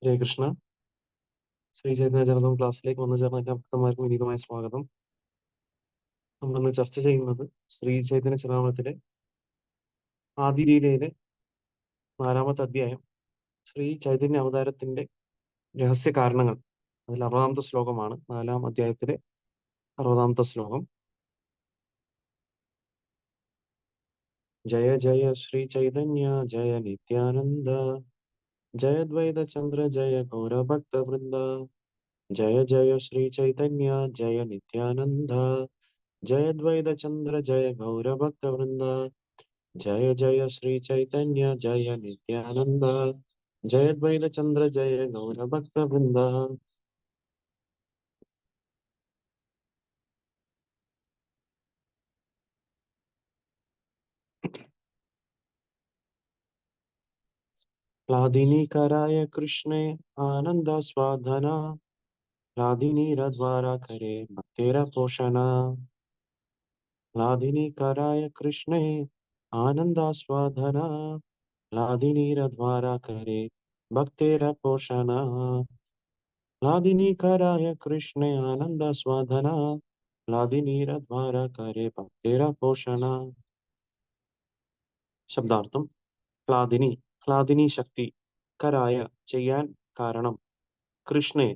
ഹരേ കൃഷ്ണ. ശ്രീ ചൈതന്യ ജനതം ക്ലാസ്സിലേക്ക് വന്നു ചേർന്ന എല്ലാ ഭക്തന്മാർക്കും വിനീതമായ സ്വാഗതം. നമ്മളിന്ന് ചർച്ച ചെയ്യുന്നത് ശ്രീ ചൈതന്യ ചരിതാമൃതത്തിലെ ആദിലീലയിലെ 4-ാമത്തെ അധ്യായം, ശ്രീ ചൈതന്യ അവതാരത്തിന്റെ രഹസ്യ കാരണങ്ങൾ. അതിൽ 60-ാമത്തെ ശ്ലോകമാണ്. 4-ാം അധ്യായത്തിലെ 60-ാമത്തെ ശ്ലോകം. ജയ ജയ ശ്രീ ചൈതന്യ ജയ നിത്യാനന്ദ, ജയ ദ്വൈത ചന്ദ്ര ജയ ഗൗരഭക്ത വൃന്ദ, ജയ ജയ ശ്രീ ചൈതന്യ ജയ നിത്യാനന്ദ, ജയ ദ്വൈത ചന്ദ്ര ജയ ഗൗരഭക്ത വൃന്ദ, ജയ ജയ ശ്രീ ചൈതന്യ ജയ നിത്യാനന്ദ, ജയ ദ്വൈത ചന്ദ്ര ജയ ഗൗരഭക്ത വൃന്ദ. लादिनीकराय कृष्णे आनन्दास्वादना, लादिनीरद्वारा करे भक्तेरपोषणा, लादिनीकराय कृष्णे आनन्दास्वादना, लादिनीरद्वारा करे भक्तेरपोषणा, लादिनीकराय कृष्णे आनन्दास्वादना, लादिनीरद्वारा करे भक्तेरपोषणा. ശബ്ദാർത്ഥം: ഹ്ലാദിനി, ഹ്ലാദിനി ശക്തി, കരായ ചെയ്യാൻ, കാരണം, കൃഷ്ണേ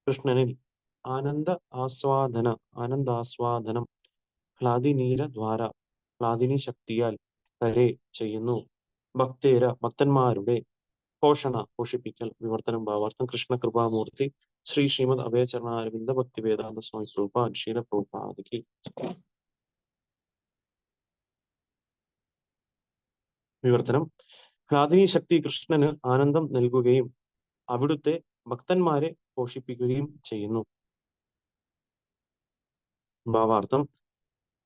കൃഷ്ണനിൽ, ആനന്ദാസ്വാദനം, ഹ്ലാദിനീര ദ്വാര ഹ്ലാദിനി ശക്തിയാൽ, കരേ ചെയ്യുന്നു, ഭക്തേര ഭക്തന്മാരുടെ, പോഷണ പോഷിപ്പിക്കൽ. വിവർത്തനം ഭാവാർത്ഥം: കൃഷ്ണ കൃപാമൂർത്തി ശ്രീ ശ്രീമദ് അഭയചരണാരവിന്ദ ഭക്തി വേദാന്ത സ്വാമി പ്രഭുപാദ് ശീല പ്രഭുപാദിക്ക്. വിവർത്തനം: ഹ്ലാദിനി ശക്തി കൃഷ്ണന് ആനന്ദം നൽകുകയും അവിടുത്തെ ഭക്തന്മാരെ പോഷിപ്പിക്കുകയും ചെയ്യുന്നു. ഭാവാർത്ഥം: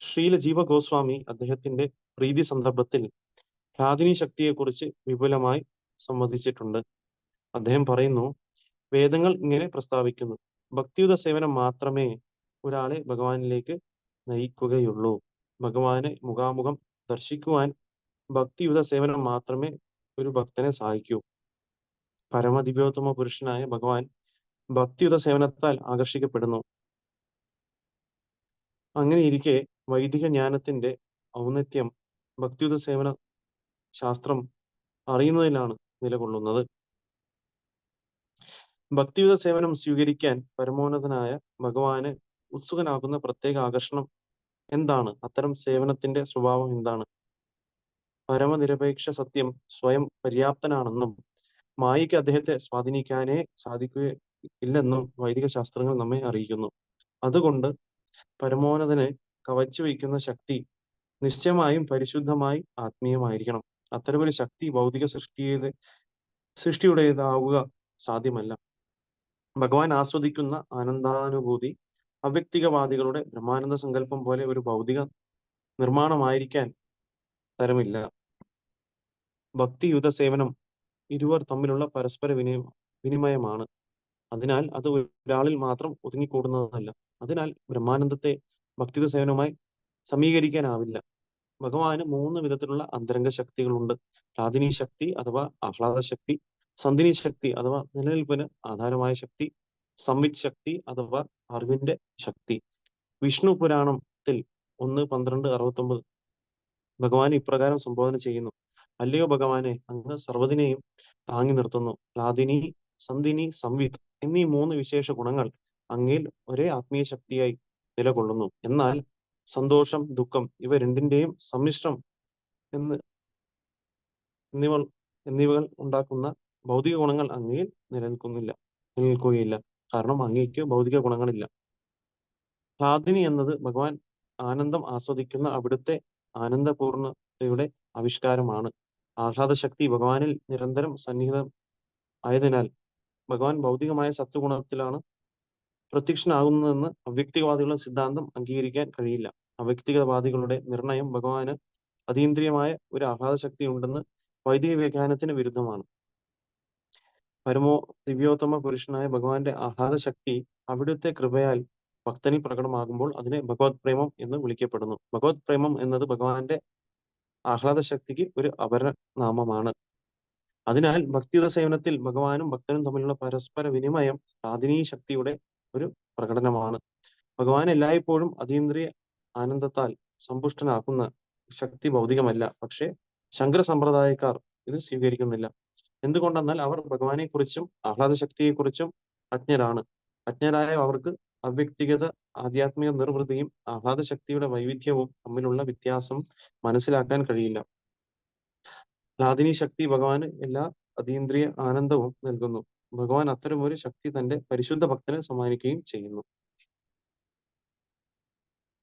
ശ്രീല ജീവ ഗോസ്വാമി അദ്ദേഹത്തിന്റെ പ്രീതി സന്ദർഭത്തിൽ ഹ്ലാദിനി ശക്തിയെക്കുറിച്ച് വിപുലമായി സംവദിച്ചിട്ടുണ്ട്. അദ്ദേഹം പറയുന്നു, വേദങ്ങൾ ഇങ്ങനെ പ്രസ്താവിക്കുന്നു: ഭക്തിയുത സേവനം മാത്രമേ ഒരാളെ ഭഗവാനിലേക്ക് നയിക്കുകയുള്ളൂ. ഭഗവാനെ മുഖാമുഖം ദർശിക്കുവാൻ ഭക്തിയുത സേവനം മാത്രമേ ഒരു ഭക്തനെ സഹായിക്കൂ. പരമദിവ്യോത്തമ പുരുഷനായ ഭഗവാൻ ഭക്തിയുത സേവനത്താൽ ആകർഷിക്കപ്പെടുന്നു. അങ്ങനെയിരിക്കെ വൈദിക ജ്ഞാനത്തിന്റെ ഔന്നത്യം ഭക്തിയുത സേവന ശാസ്ത്രം അറിയുന്നതിലാണ് നിലകൊള്ളുന്നത്. ഭക്തിയുത സേവനം സ്വീകരിക്കാൻ പരമോന്നതനായ ഭഗവാന് ഉത്സുകനാകുന്ന പ്രത്യേക ആകർഷണം എന്താണ്? അത്തരം സേവനത്തിന്റെ സ്വഭാവം എന്താണ്? പരമനിരപേക്ഷ സത്യം സ്വയം പര്യാപ്തനാണെന്നും മായയ്ക്ക് അദ്ദേഹത്തെ സ്വാധീനിക്കാനേ സാധിക്കുകയില്ലെന്നും വൈദിക ശാസ്ത്രങ്ങൾ നമ്മെ അറിയിക്കുന്നു. അതുകൊണ്ട് പരമോന്നതനെ കവച്ചു വയ്ക്കുന്ന ശക്തി നിശ്ചയമായും പരിശുദ്ധമായി ആത്മീയമായിരിക്കണം. അത്തരമൊരു ശക്തി ഭൗതിക സൃഷ്ടിയുടേതാവുക സാധ്യമല്ല. ഭഗവാൻ ആസ്വദിക്കുന്ന ആനന്ദാനുഭൂതി അവ്യക്തികവാദികളുടെ ബ്രഹ്മാനന്ദ സങ്കല്പം പോലെ ഒരു ഭൗതിക നിർമ്മാണമായിരിക്കാൻ തരമില്ല. ഭക്തിയുത സേവനം ഇരുവർ തമ്മിലുള്ള പരസ്പര വിനിമയമാണ്. അതിനാൽ അത് ഒരാളിൽ മാത്രം ഒതുങ്ങിക്കൂടുന്നതല്ല. അതിനാൽ ബ്രഹ്മാനന്ദത്തെ ഭക്തിയുത സേവനവുമായി സമീകരിക്കാനാവില്ല. ഭഗവാന് 3 വിധത്തിലുള്ള അന്തരംഗ ശക്തികളുണ്ട്: ഹ്ലാദിനി ശക്തി അഥവാ ആഹ്ലാദ ശക്തി, സന്ധിനി ശക്തി അഥവാ നിലനിൽപ്പിന് ആധാരമായ ശക്തി, സംവിത് ശക്തി അഥവാ അറിവിന്റെ ശക്തി. വിഷ്ണു പുരാണത്തിൽ 1.12.69 ഭഗവാൻ ഇപ്രകാരം സംബോധന ചെയ്യുന്നു: അല്ലയോ ഭഗവാനെ, അങ്ങ് സർവ്വതിനെയും താങ്ങി നിർത്തുന്നു. ഹ്ലാദിനി, സന്ധിനി, സംവിത് എന്നീ 3 വിശേഷ ഗുണങ്ങൾ അങ്ങയിൽ ഒരേ ആത്മീയ ശക്തിയായി നിലകൊള്ളുന്നു. എന്നാൽ സന്തോഷം, ദുഃഖം ഇവ രണ്ടിന്റെയും സമ്മിശ്രം എന്നിവകൾ ഉണ്ടാക്കുന്ന ഭൗതിക ഗുണങ്ങൾ അങ്ങയിൽ നിലനിൽക്കുകയില്ല. കാരണം അങ്ങേക്ക് ഭൗതിക ഗുണങ്ങളില്ല. ഹ്ലാദിനി എന്നത് ഭഗവാൻ ആനന്ദം ആസ്വദിക്കുന്ന അവിടുത്തെ ആനന്ദപൂർണതയുടെ ആവിഷ്കാരമാണ്. ആഹ്ലാദ ശക്തി ഭഗവാനിൽ നിരന്തരം സന്നിഹിതം ആയതിനാൽ ഭഗവാൻ ഭൗതികമായ സത്വഗുണത്തിലാണ് പ്രത്യക്ഷനാകുന്നതെന്ന് അവ്യക്തികവാദികളുടെ സിദ്ധാന്തം അംഗീകരിക്കാൻ കഴിയില്ല. അവ്യക്തികവാദികളുടെ നിർണയം ഭഗവാന് അതീന്ദ്രിയമായ ഒരു ആഹ്ലാദ ശക്തി ഉണ്ടെന്ന് വൈദിക വ്യാഖ്യാനത്തിന് വിരുദ്ധമാണ്. ദിവ്യോത്തമ പുരുഷനായ ഭഗവാന്റെ ആഹ്ലാദ ശക്തി അവിടുത്തെ കൃപയാൽ ഭക്തനിൽ പ്രകടമാകുമ്പോൾ അതിനെ ഭഗവത് പ്രേമം എന്ന് വിളിക്കപ്പെടുന്നു. ഭഗവത് പ്രേമം എന്നത് ഭഗവാന്റെ ആഹ്ലാദ ശക്തിക്ക് ഒരു അപരനാമമാണ്. അതിനാൽ ഭക്തിയുത സേവനത്തിൽ ഭഗവാനും ഭക്തനും തമ്മിലുള്ള പരസ്പര വിനിമയം സാധിനീ ശക്തിയുടെ ഒരു പ്രകടനമാണ്. ഭഗവാൻ എല്ലായ്പ്പോഴും അതീന്ദ്രിയ ആനന്ദത്താൽ സമ്പുഷ്ടനാക്കുന്ന ശക്തി ഭൗതികമല്ല. പക്ഷേ ശങ്കര സമ്പ്രദായക്കാർ ഇത് സ്വീകരിക്കുന്നില്ല. എന്തുകൊണ്ടെന്നാൽ അവർ ഭഗവാനെക്കുറിച്ചും ആഹ്ലാദശക്തിയെക്കുറിച്ചും അജ്ഞരാണ്. അജ്ഞരായ അവർക്ക് അവ്യക്തിഗത ആധ്യാത്മിക നിർവൃതിയും ആഹ്ലാദശക്തിയുടെ വൈവിധ്യവും തമ്മിലുള്ള വ്യത്യാസം മനസ്സിലാക്കാൻ കഴിയില്ല. ആഹ്ലാദിനി ശക്തി ഭഗവാന് എല്ലാ അതീന്ദ്രിയ ആനന്ദവും നൽകുന്നു. ഭഗവാൻ അത്തരമൊരു ശക്തി തന്റെ പരിശുദ്ധ ഭക്തന് സമ്മാനിക്കുകയും ചെയ്യുന്നു.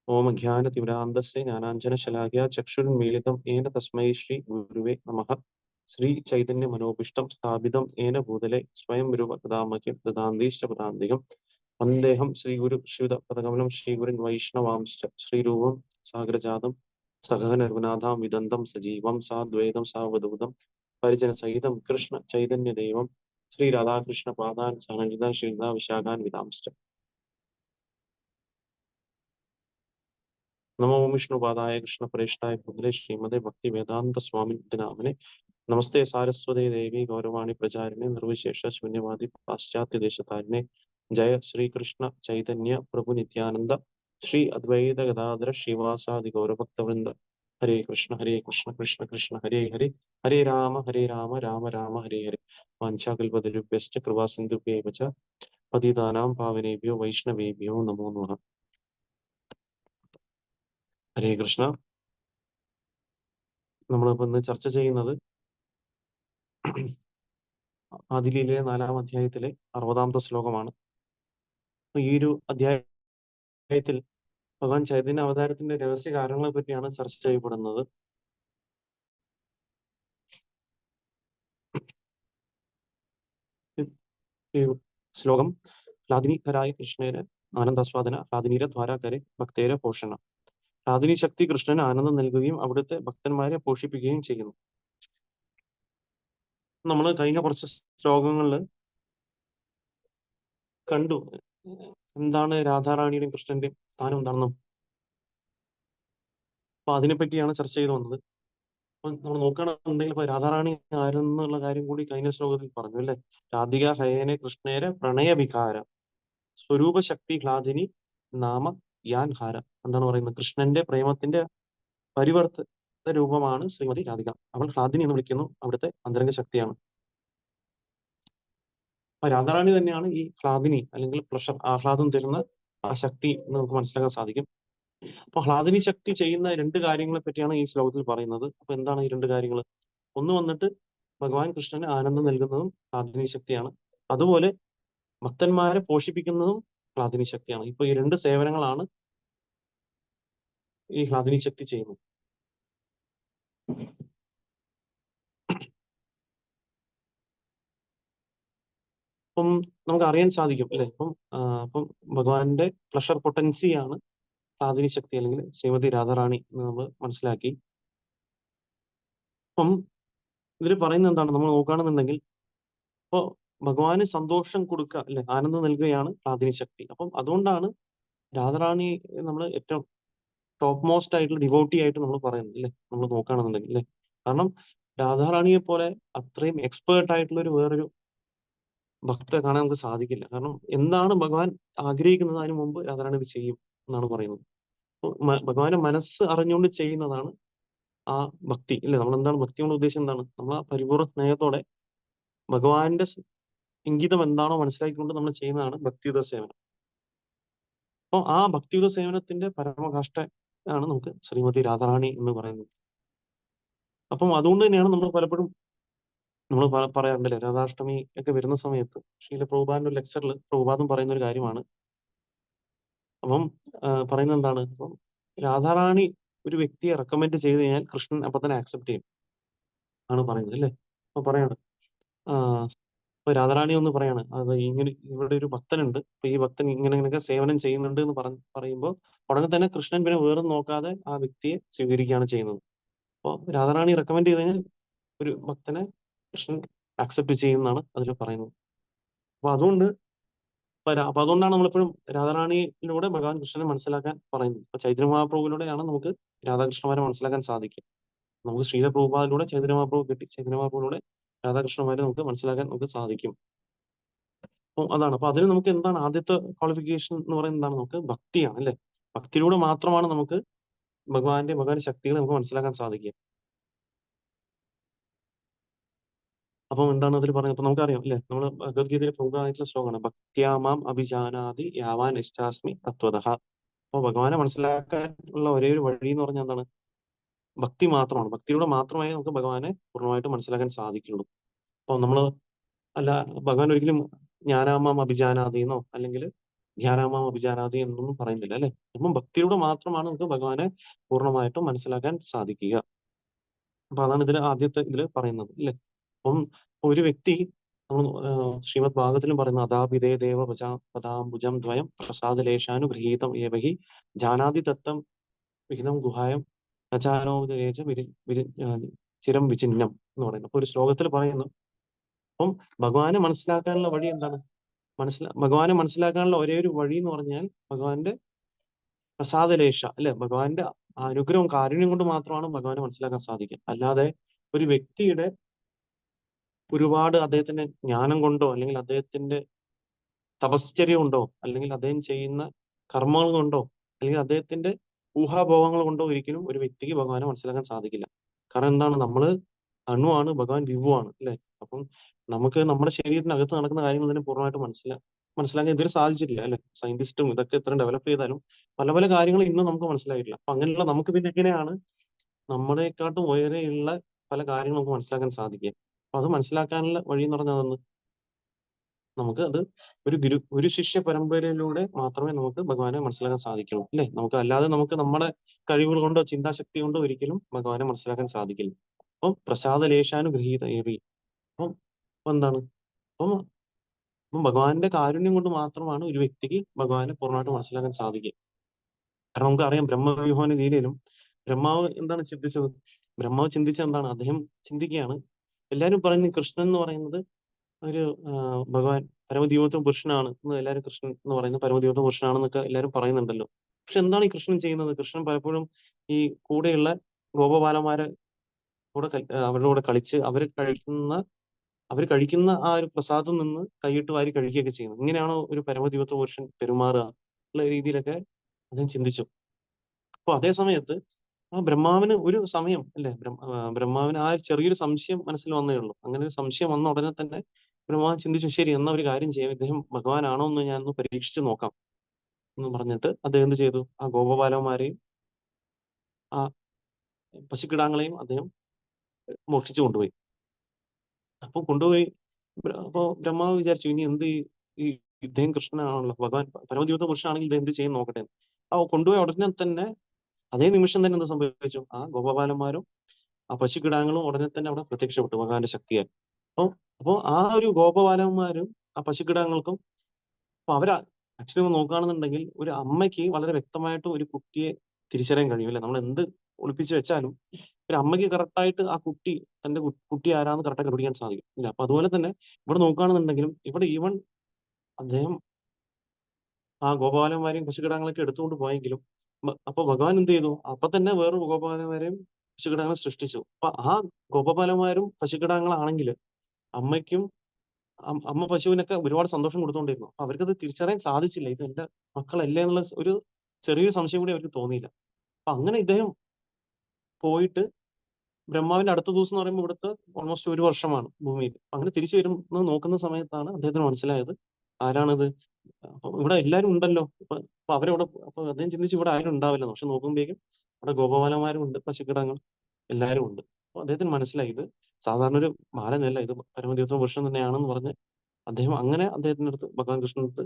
ഓം അജ്ഞാനതിമിരാന്ധസ്യ ജ്ഞാനാഞ്ജനശലാകയാ ചക്ഷുരുന്മീലിതം യേന തസ്മൈ ശ്രീ ഗുരുവേ നമഃ. ശ്രീ ചൈതന്യ മനോഭിഷ്ടം സ്ഥാപിതം യേന ഭൂതലെ സ്വയം രൂപ തഥാമഹ്യം ദദാന്തീശ്ച പദാന്തികം. വന്ദേഹം ശ്രീഗുരു ശ്രീയുത പദകമലം ശ്രീഗുരുൻ വൈഷ്ണവാംശ്ച ശ്രീരൂപം സാഗരജാതം സഹഗണ രഘുനാഥാം വിദന്തം സജീവം സാദ്വൈതം സാവധൂതം പരിജന സഹിതം കൃഷ്ണ ചൈതന്യദേവം ശ്രീ രാധാകൃഷ്ണ പാദാൻ സഹനജിത ശ്രീദാ വിശാഖാൻ വിദാംശ്ച. നമോ വിഷ്ണുപാദായ കൃഷ്ണപ്രേഷ്ഠായ ഭദ്രേ ശ്രീമതേ ഭക്തി വേദാന്ത സ്വാമി നാമനെ. നമസ്തേ സാരസ്വതേ ദേവി ഗൗരവാണി പ്രചാരിണി നിർവിശേഷ ശൂന്യവാദി പാശ്ചാത്യ ദേശതാരിണെ. ജയ ശ്രീകൃഷ്ണ ചൈതന്യ പ്രഭു നിത്യാനന്ദ ശ്രീ അദ്വൈത ഗദാധര ശ്രീവാസാദി ഗൗരഭക്തവൃന്ദ. ഹരേ കൃഷ്ണ കൃഷ്ണ കൃഷ്ണ ഹരേ ഹരേ ഹരേ രാമ രാമ രാമ ഹരേ ഹരേ. വാഞ്ചാകൽപതരുഭ്യശ്ച കൃപാസിന്ധുഭ്യേവ ച പതിതാനാം പാവനേഭ്യോ വൈഷ്ണവേഭ്യോ നമോ നമഃ. ഹരേ കൃഷ്ണ. നമ്മളിപ്പോ ഇന്ന് ചർച്ച ചെയ്യുന്നത് ആദിലീലയിലെ 4-ാം അധ്യായത്തിലെ 60-ാമത്തെ ശ്ലോകമാണ്. ഈ ഒരു അധ്യായത്തിൽ ഭഗവാൻ ചൈതന്യ അവതാരത്തിന്റെ രഹസ്യ കാരണങ്ങളെ പറ്റിയാണ് ചർച്ച ചെയ്യപ്പെടുന്നത്. ഈ ശ്ലോകം ഹ്ലാദിനികരായ കൃഷ്ണേന് ആനന്ദാസ്വാദന ഹ്ലാദിനീര ദ്വാരാകരെ ഭക്തേര പോഷണ. ഹ്ലാദിനി ശക്തി കൃഷ്ണന് ആനന്ദം നൽകുകയും അവിടുത്തെ ഭക്തന്മാരെ പോഷിപ്പിക്കുകയും ചെയ്യുന്നു. നമ്മൾ കഴിഞ്ഞ കുറച്ച് ശ്ലോകങ്ങളിൽ കണ്ടു എന്താണ് രാധാറാണിയുടെയും കൃഷ്ണന്റെയും സ്ഥാനം എന്താണെന്നും. അപ്പൊ അതിനെപ്പറ്റിയാണ് ചർച്ച ചെയ്തു വന്നത്. അപ്പൊ നമ്മൾ നോക്കുകയാണെന്നുണ്ടെങ്കിൽ ഇപ്പൊ രാധാറാണി ആരെന്നുള്ള കാര്യം കൂടി കഴിഞ്ഞ ശ്ലോകത്തിൽ പറഞ്ഞു അല്ലെ. രാധിക ഹയേനെ കൃഷ്ണേരെ പ്രണയവികാര സ്വരൂപ ശക്തി ഹ്ലാദിനി നാമ യാൻ ഹാര. എന്താണ് പറയുന്നത്? കൃഷ്ണന്റെ പ്രേമത്തിന്റെ പരിവർത്തിത രൂപമാണ് ശ്രീമതി രാധിക. അവൾ ഹ്ലാദിനി എന്ന് വിളിക്കുന്നു. അവിടുത്തെ അന്തരംഗ ശക്തിയാണ്. അപ്പൊ രാധാറാണി തന്നെയാണ് ഈ ഹ്ലാദിനി അല്ലെങ്കിൽ പ്ലഷർ ആഹ്ലാദം തരുന്ന ആ ശക്തി എന്ന് നമുക്ക് മനസ്സിലാക്കാൻ സാധിക്കും. അപ്പൊ ഹ്ലാദിനി ശക്തി ചെയ്യുന്ന 2 കാര്യങ്ങളെ പറ്റിയാണ് ഈ ശ്ലോകത്തിൽ പറയുന്നത്. അപ്പൊ എന്താണ് ഈ 2 കാര്യങ്ങൾ? ഒന്ന് വന്നിട്ട് ഭഗവാൻ കൃഷ്ണന് ആനന്ദം നൽകുന്നതും ഹ്ലാദിനി ശക്തിയാണ്. അതുപോലെ ഭക്തന്മാരെ പോഷിപ്പിക്കുന്നതും ഹ്ലാദിനി ശക്തിയാണ്. ഇപ്പൊ ഈ 2 സേവനങ്ങളാണ് ഈ ഹ്ലാദിനി ശക്തി ചെയ്യുന്നത്. അപ്പം നമുക്ക് അറിയാൻ സാധിക്കും അല്ലെ. അപ്പം ഭഗവാന്റെ പ്ലഷർ പൊട്ടൻസിയാണ് ഹ്ലാദിനി ശക്തി അല്ലെങ്കിൽ ശ്രീമതി രാധാറാണി എന്ന് നമ്മൾ മനസ്സിലാക്കി. അപ്പം ഇതിൽ പറയുന്നത് എന്താണ്? നമ്മൾ നോക്കുകയാണെന്നുണ്ടെങ്കിൽ ഇപ്പോ ഭഗവാന് സന്തോഷം കൊടുക്കുക അല്ലെ, ആനന്ദം നൽകുകയാണ് ഹ്ലാദിനി ശക്തി. അപ്പം അതുകൊണ്ടാണ് രാധാറാണി നമ്മൾ ഏറ്റവും ടോപ്പ് മോസ്റ്റ് ആയിട്ടുള്ള ഡിവോട്ടി ആയിട്ട് നമ്മൾ പറയുന്നത് അല്ലെ, നമ്മൾ നോക്കുകയാണെന്നുണ്ടെങ്കിൽ അല്ലെ. കാരണം രാധാറാണിയെ പോലെ അത്രയും എക്സ്പേർട്ട് ആയിട്ടുള്ള ഒരു വേറൊരു ഭക്തരെ കാണാൻ നമുക്ക് സാധിക്കില്ല. കാരണം എന്താണ് ഭഗവാൻ ആഗ്രഹിക്കുന്നത് അതിനു മുമ്പ് രാധാറാണി ഇത് ചെയ്യും എന്നാണ് പറയുന്നത്. ഭഗവാന്റെ മനസ്സ് അറിഞ്ഞുകൊണ്ട് ചെയ്യുന്നതാണ് ആ ഭക്തി ഇല്ലേ. നമ്മൾ എന്താണ് ഭക്തി കൊണ്ട് ഉദ്ദേശം എന്താണ്? നമ്മൾ ആ പരിപൂർണ്ണ സ്നേഹത്തോടെ ഭഗവാന്റെ ഇംഗിതം എന്താണോ മനസ്സിലാക്കിക്കൊണ്ട് നമ്മൾ ചെയ്യുന്നതാണ് ഭക്തിയുത സേവനം. അപ്പോൾ ആ ഭക്തിയുത സേവനത്തിന്റെ പരമകാഷ്ഠ ആണ് നമുക്ക് ശ്രീമതി രാധാറാണി എന്ന് പറയുന്നത്. അപ്പം അതുകൊണ്ട് തന്നെയാണ് നമ്മൾ പലപ്പോഴും നമ്മൾ പറയാറുണ്ടല്ലേ, രാധാഷ്ടമി ഒക്കെ വരുന്ന സമയത്ത് ശ്രീല പ്രഭുപാദിന്റെ ഒരു ലെക്ചറിൽ പ്രഭുപാദം പറയുന്ന ഒരു കാര്യമാണ്. അപ്പം പറയുന്നത് എന്താണ്? അപ്പം രാധാറാണി ഒരു വ്യക്തിയെ റെക്കമെൻഡ് ചെയ്ത് കഴിഞ്ഞാൽ കൃഷ്ണൻ അപ്പൊ തന്നെ ആക്സെപ്റ്റ് ചെയ്യും ആണ് പറയുന്നത് അല്ലേ. അപ്പൊ പറയാണ് ഇപ്പൊ രാധാറാണി ഒന്ന് പറയാണ്, അത് ഇങ്ങനെ ഇവിടെ ഒരു ഭക്തനുണ്ട്, അപ്പൊ ഈ ഭക്തൻ ഇങ്ങനെയൊക്കെ സേവനം ചെയ്യുന്നുണ്ട് എന്ന് പറയുമ്പോൾ ഉടനെ തന്നെ കൃഷ്ണൻ പിന്നെ വേറെ നോക്കാതെ ആ വ്യക്തിയെ സ്വീകരിക്കുകയാണ് ചെയ്യുന്നത്. അപ്പോൾ രാധാറാണി റെക്കമെൻഡ് ചെയ്ത് കഴിഞ്ഞാൽ ഒരു ഭക്തനെ കൃഷ്ണൻ അക്സെപ്റ്റ് ചെയ്യുന്നതാണ് അതിൽ പറയുന്നത്. അപ്പൊ അതുകൊണ്ടാണ് നമ്മളെപ്പോഴും രാധാറാണിയിലൂടെ ഭഗവാൻ കൃഷ്ണനെ മനസ്സിലാക്കാൻ പറയുന്നത്. ഇപ്പൊ ചൈതന്യ മഹാപ്രഭുവിലൂടെയാണ് നമുക്ക് രാധാകൃഷ്ണന്മാരെ മനസ്സിലാക്കാൻ സാധിക്കുക. നമുക്ക് ശ്രീല പ്രഭുപാദിലൂടെ ചൈതന്യ മഹാപ്രഭു കിട്ടി, ചൈതന്യ മഹാപ്രഭുവിലൂടെ രാധാകൃഷ്ണന്മാരെ നമുക്ക് മനസ്സിലാക്കാൻ നമുക്ക് സാധിക്കും. അപ്പം അതാണ്. അപ്പൊ അതിന് നമുക്ക് എന്താണ് ആദ്യത്തെ ക്വാളിഫിക്കേഷൻ എന്ന് പറയുന്നത് എന്താണ്? നമുക്ക് ഭക്തിയാണ് അല്ലേ? ഭക്തിയിലൂടെ മാത്രമാണ് നമുക്ക് ഭഗവാന്റെ ശക്തികളെ നമുക്ക് മനസ്സിലാക്കാൻ സാധിക്കുക. അപ്പം എന്താണ് അതിൽ പറയുന്നത്? അപ്പൊ നമുക്കറിയാം അല്ലേ? നമ്മള് ഭഗവത്ഗീതയിലെ പ്രമുഖമായിട്ടുള്ള ശ്ലോകമാണ്. ഭക്ത്യാ മാം അഭിജാനാതി യാവാൻ ഇഷ്ടാസ്മി തത്വതഃ. അപ്പൊ ഭഗവാനെ മനസ്സിലാക്കാൻ ഉള്ള ഒരേ ഒരു വഴി എന്ന് പറഞ്ഞാൽ എന്താണ്? ഭക്തി മാത്രമാണ്. ഭക്തിയിലൂടെ മാത്രമേ നമുക്ക് ഭഗവാനെ പൂർണ്ണമായിട്ട് മനസ്സിലാക്കാൻ സാധിക്കുള്ളൂ. അപ്പൊ നമ്മള് അല്ല ഭഗവാൻ ഒരിക്കലും ജ്ഞാനാമാം അഭിജാനാതി എന്നോ അല്ലെങ്കിൽ ധ്യാനാമാം അഭിജാനാതി എന്നൊന്നും പറയുന്നില്ല അല്ലെ. അപ്പം ഭക്തിയിലൂടെ മാത്രമാണ് നമുക്ക് ഭഗവാനെ പൂർണ്ണമായിട്ടും മനസ്സിലാക്കാൻ സാധിക്കുക. അപ്പൊ അതാണ് ഇതിൽ ആദ്യത്തെ ഇതിൽ പറയുന്നത് അല്ലെ. അപ്പം ഒരു വ്യക്തി നമ്മൾ ശ്രീമദ് ഭാഗവതത്തിലും പറയുന്നു അതാപിതേ ദേവ പദാംബുജം ദ്വയം പ്രസാദലേശാനുഗൃഹീതം ഏവഹി ജാനാതി തത്തം വിഹിതം ഗുഹായം നചാനോദേശ ചിരം വിചിഹ്നം എന്ന് പറയുന്നു. അപ്പൊ ഒരു ശ്ലോകത്തിൽ പറയുന്നു അപ്പം ഭഗവാനെ മനസ്സിലാക്കാനുള്ള വഴി എന്താണ്? ഭഗവാനെ മനസ്സിലാക്കാനുള്ള ഒരേ ഒരു വഴി എന്ന് പറഞ്ഞാൽ ഭഗവാന്റെ പ്രസാദലേശ അല്ലെ, ഭഗവാന്റെ അനുഗ്രഹവും കാരുണ്യം കൊണ്ട് മാത്രമാണ് ഭഗവാനെ മനസ്സിലാക്കാൻ സാധിക്കുക. അല്ലാതെ ഒരു വ്യക്തിയുടെ ഒരുപാട് അദ്ദേഹത്തിന്റെ ജ്ഞാനം കൊണ്ടോ അല്ലെങ്കിൽ അദ്ദേഹത്തിന്റെ തപശ്ചര്യ കൊണ്ടോ അല്ലെങ്കിൽ അദ്ദേഹം ചെയ്യുന്ന കർമ്മങ്ങൾ കൊണ്ടോ അല്ലെങ്കിൽ അദ്ദേഹത്തിന്റെ ഊഹാഭോഗങ്ങൾ കൊണ്ടോ ഒരിക്കലും ഒരു വ്യക്തിക്ക് ഭഗവാനെ മനസ്സിലാക്കാൻ സാധിക്കില്ല. കാരണം എന്താണ്? നമ്മള് അണുവാണ്, ഭഗവാൻ വിഭുവാണ് അല്ലെ. അപ്പം നമുക്ക് നമ്മുടെ ശരീരത്തിനകത്ത് നടക്കുന്ന കാര്യങ്ങൾ തന്നെ പൂർണ്ണമായിട്ട് മനസ്സിലാക്കാൻ ഇതുവരെ സാധിച്ചിട്ടില്ല അല്ലെ. സയന്റിസ്റ്റും ഇതൊക്കെ ഇത്രയും ഡെവലപ്പ് ചെയ്താലും പല പല കാര്യങ്ങളും ഇന്നും നമുക്ക് മനസ്സിലായിട്ടില്ല. അപ്പൊ അങ്ങനെയുള്ള നമുക്ക് പിന്നെ എങ്ങനെയാണ് നമ്മളെക്കാട്ടും ഉയരെയുള്ള പല കാര്യങ്ങളും നമുക്ക് മനസ്സിലാക്കാൻ സാധിക്കുക? അപ്പൊ അത് മനസ്സിലാക്കാനുള്ള വഴി എന്ന് പറഞ്ഞാൽ നമുക്ക് അത് ഒരു ശിഷ്യ പരമ്പരയിലൂടെ മാത്രമേ നമുക്ക് ഭഗവാനെ മനസ്സിലാക്കാൻ സാധിക്കുള്ളൂ അല്ലെ. നമുക്ക് അല്ലാതെ നമുക്ക് നമ്മുടെ കഴിവുകൾ കൊണ്ടോ ചിന്താശക്തി കൊണ്ടോ ഒരിക്കലും ഭഗവാനെ മനസ്സിലാക്കാൻ സാധിക്കില്ല. അപ്പം പ്രസാദലേശാനുഗൃഹീത ഏവി. അപ്പം അപ്പൊ എന്താണ്? അപ്പം അപ്പം ഭഗവാന്റെ കാരുണ്യം കൊണ്ട് മാത്രമാണ് ഒരു വ്യക്തിക്ക് ഭഗവാനെ പൂർണ്ണമായിട്ട് മനസ്സിലാക്കാൻ സാധിക്കുക. കാരണം നമുക്കറിയാം ബ്രഹ്മവ്യൂഹന ലീലയിലും ബ്രഹ്മാവ് എന്താണ് ചിന്തിച്ചത്? ബ്രഹ്മാവ് ചിന്തിച്ചത് എന്താണ്? അദ്ദേഹം ചിന്തിക്കുകയാണ്, എല്ലാരും പറയുന്നു കൃഷ്ണൻ എന്ന് പറയുന്നത് ഒരു ഭഗവാൻ പരമദൈവത്വ പുരുഷനാണ് എന്ന് എല്ലാവരും, കൃഷ്ണൻ എന്ന് പറയുന്നത് പരമദൈവത്വ പുരുഷനാണെന്നൊക്കെ എല്ലാവരും പറയുന്നുണ്ടല്ലോ. പക്ഷെ എന്താണ് ഈ കൃഷ്ണൻ ചെയ്യുന്നത്? കൃഷ്ണൻ പലപ്പോഴും ഈ കൂടെയുള്ള ഗോപബാലന്മാരെ അവരുടെ കൂടെ കളിച്ച് അവർ കഴിക്കുന്ന ആ ഒരു പ്രസാദം നിന്ന് കൈയിട്ട് വാരി കഴിക്കുകയൊക്കെ ചെയ്യുന്നു. ഇങ്ങനെയാണോ ഒരു പരമദൈവത്വ പുരുഷൻ പെരുമാറുക ഉള്ള രീതിയിലൊക്കെ അദ്ദേഹം ചിന്തിച്ചു. അപ്പൊ അതേ സമയത്ത് ആ ബ്രഹ്മാവിന് ഒരു സമയം അല്ലെ, ബ്രഹ്മാവിന് ആ ഒരു ചെറിയൊരു സംശയം മനസ്സിൽ വന്നേ ഉള്ളൂ. അങ്ങനെ ഒരു സംശയം വന്ന ഉടനെ തന്നെ ബ്രഹ്മാവ് ചിന്തിച്ചു, ശരി എന്നാ ഒരു കാര്യം ചെയ്യാം, ഇദ്ദേഹം ഭഗവാനാണോ എന്ന് ഞാൻ ഒന്ന് പരീക്ഷിച്ച് നോക്കാം എന്ന് പറഞ്ഞിട്ട് അദ്ദേഹം എന്ത് ചെയ്തു? ആ ഗോപബാലന്മാരെയും ആ പശുക്കിടാങ്ങളെയും അദ്ദേഹം മോഷ്ടിച്ചു കൊണ്ടുപോയി. അപ്പൊ കൊണ്ടുപോയി അപ്പൊ ബ്രഹ്മാവ് വിചാരിച്ചു ഇനി എന്ത് ഈ ഇദ്ദേഹം കൃഷ്ണനാണല്ലോ, ഭഗവാൻ പരമദൈവത്വ പുരുഷനാണെങ്കിൽ ഇത് എന്ത് ചെയ്യും നോക്കട്ടെ. ആ കൊണ്ടുപോയ ഉടനെ തന്നെ അതേ നിമിഷം തന്നെ എന്ത് സംഭവിച്ചു? ആ ഗോപബാലന്മാരും ആ പശുക്കിടാങ്ങളും ഉടനെ തന്നെ അവിടെ പ്രത്യക്ഷപ്പെട്ടു ഭഗവാന്റെ ശക്തിയാൽ. അപ്പൊ അപ്പോ ആ ഒരു ഗോപബാലന്മാരും ആ പശുക്കിടാങ്ങൾക്കും അപ്പൊ അവര് ആക്ച്വലി നോക്കുകയാണെന്നുണ്ടെങ്കിൽ ഒരു അമ്മയ്ക്ക് വളരെ വ്യക്തമായിട്ട് ഒരു കുട്ടിയെ തിരിച്ചറിയാൻ കഴിയും അല്ലെ. നമ്മൾ എന്ത് ഒളിപ്പിച്ച് വെച്ചാലും ഒരു അമ്മയ്ക്ക് കറക്റ്റായിട്ട് ആ തന്റെ കുട്ടി ആരാന്ന് കറക്റ്റായി കണ്ടുപിടിക്കാൻ സാധിക്കും ഇല്ല. അപ്പൊ അതുപോലെ തന്നെ ഇവിടെ നോക്കുകയാണെന്നുണ്ടെങ്കിലും ഇവിടെ ഈവൻ അദ്ദേഹം ആ ഗോപാലന്മാരെയും പശുക്കിടാങ്ങളൊക്കെ എടുത്തുകൊണ്ട് പോയെങ്കിലും അപ്പൊ ഭഗവാൻ എന്ത് ചെയ്തു? അപ്പൊ തന്നെ വേറൊരു ഗോപാലന്മാരെയും പശുക്കിടാങ്ങളെ സൃഷ്ടിച്ചു. അപ്പൊ ആ ഗോപബാലന്മാരും പശുക്കിടാങ്ങളാണെങ്കിൽ അമ്മയ്ക്കും അമ്മ പശുവിനൊക്കെ ഒരുപാട് സന്തോഷം കൊടുത്തുകൊണ്ടിരുന്നു. അപ്പൊ അവർക്കത് തിരിച്ചറിയാൻ സാധിച്ചില്ല. ഇത് എന്റെ മക്കളല്ലേ എന്നുള്ള ഒരു ചെറിയൊരു സംശയം കൂടി അവർക്ക് തോന്നിയില്ല. അപ്പൊ അങ്ങനെ ഇദ്ദേഹം പോയിട്ട് ബ്രഹ്മാവിന്റെ അടുത്ത ദിവസം എന്ന് പറയുമ്പോൾ ഇവിടുത്തെ ഓൾമോസ്റ്റ് 1 വർഷമാണ് ഭൂമിയിൽ. അങ്ങനെ തിരിച്ചു വരുന്നത് നോക്കുന്ന സമയത്താണ് അദ്ദേഹത്തിന് മനസ്സിലായത് ആരാണിത്? അപ്പൊ ഇവിടെ എല്ലാരും ഉണ്ടല്ലോ. അപ്പൊ അപ്പൊ അവരവിടെ അപ്പൊ അദ്ദേഹം ചിന്തിച്ചു ഇവിടെ ആരും ഉണ്ടാവില്ലെന്ന്. പക്ഷെ നോക്കുമ്പോഴേക്കും അവിടെ ഗോപബാലന്മാരും ഉണ്ട്, പശുക്കിടാങ്ങൾ എല്ലാരും ഉണ്ട്. അപ്പൊ അദ്ദേഹത്തിന് മനസ്സിലായി ഇത് സാധാരണ ഒരു ബാലനല്ല, ഇത് പരമദൈവത്വ പുരുഷൻ തന്നെയാണെന്ന് പറഞ്ഞ് അദ്ദേഹം അങ്ങനെ അദ്ദേഹത്തിന്റെ അടുത്ത് ഭഗവാൻ കൃഷ്ണനടുത്ത്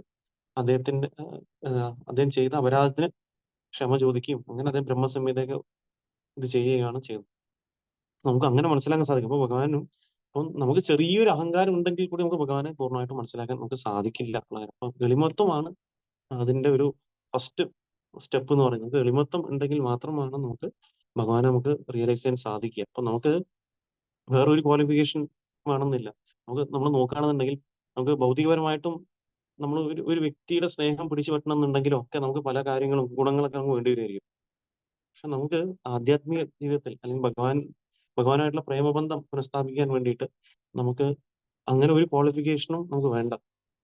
അദ്ദേഹം ചെയ്ത അപരാധത്തിന് ക്ഷമ ചോദിക്കുകയും അങ്ങനെ അദ്ദേഹം ബ്രഹ്മസംഹിതയൊക്കെ ഇത് ചെയ്യുകയാണ് ചെയ്തത്. നമുക്ക് അങ്ങനെ മനസ്സിലാക്കാൻ സാധിക്കും. അപ്പൊ ഭഗവാനും അപ്പം നമുക്ക് ചെറിയൊരു അഹങ്കാരം ഉണ്ടെങ്കിൽ കൂടി നമുക്ക് ഭഗവാനെ പൂർണ്ണമായിട്ട് മനസ്സിലാക്കാൻ നമുക്ക് സാധിക്കില്ല. അപ്പൊ എളിമത്വമാണ് അതിന്റെ ഒരു ഫസ്റ്റ് സ്റ്റെപ്പ് എന്ന് പറയുന്നത്. എളിമത്വം ഉണ്ടെങ്കിൽ മാത്രമാണ് നമുക്ക് ഭഗവാനെ നമുക്ക് റിയലൈസ് ചെയ്യാൻ സാധിക്കുക. അപ്പൊ നമുക്ക് വേറൊരു ക്വാളിഫിക്കേഷൻ വേണമെന്നില്ല. നമ്മൾ നോക്കുകയാണെന്നുണ്ടെങ്കിൽ നമുക്ക് ഭൗതികപരമായിട്ടും നമ്മൾ ഒരു വ്യക്തിയുടെ സ്നേഹം പിടിച്ചു പറ്റണം എന്നുണ്ടെങ്കിലും ഒക്കെ നമുക്ക് പല കാര്യങ്ങളും ഗുണങ്ങളൊക്കെ നമുക്ക് വേണ്ടി വരുമായിരിക്കും. പക്ഷെ നമുക്ക് ആധ്യാത്മിക ജീവിതത്തിൽ അല്ലെങ്കിൽ ഭഗവാനായിട്ടുള്ള പ്രേമബന്ധം പുനഃസ്ഥാപിക്കാൻ വേണ്ടിയിട്ട് നമുക്ക് അങ്ങനെ ഒരു ക്വാളിഫിക്കേഷനും നമുക്ക് വേണ്ട.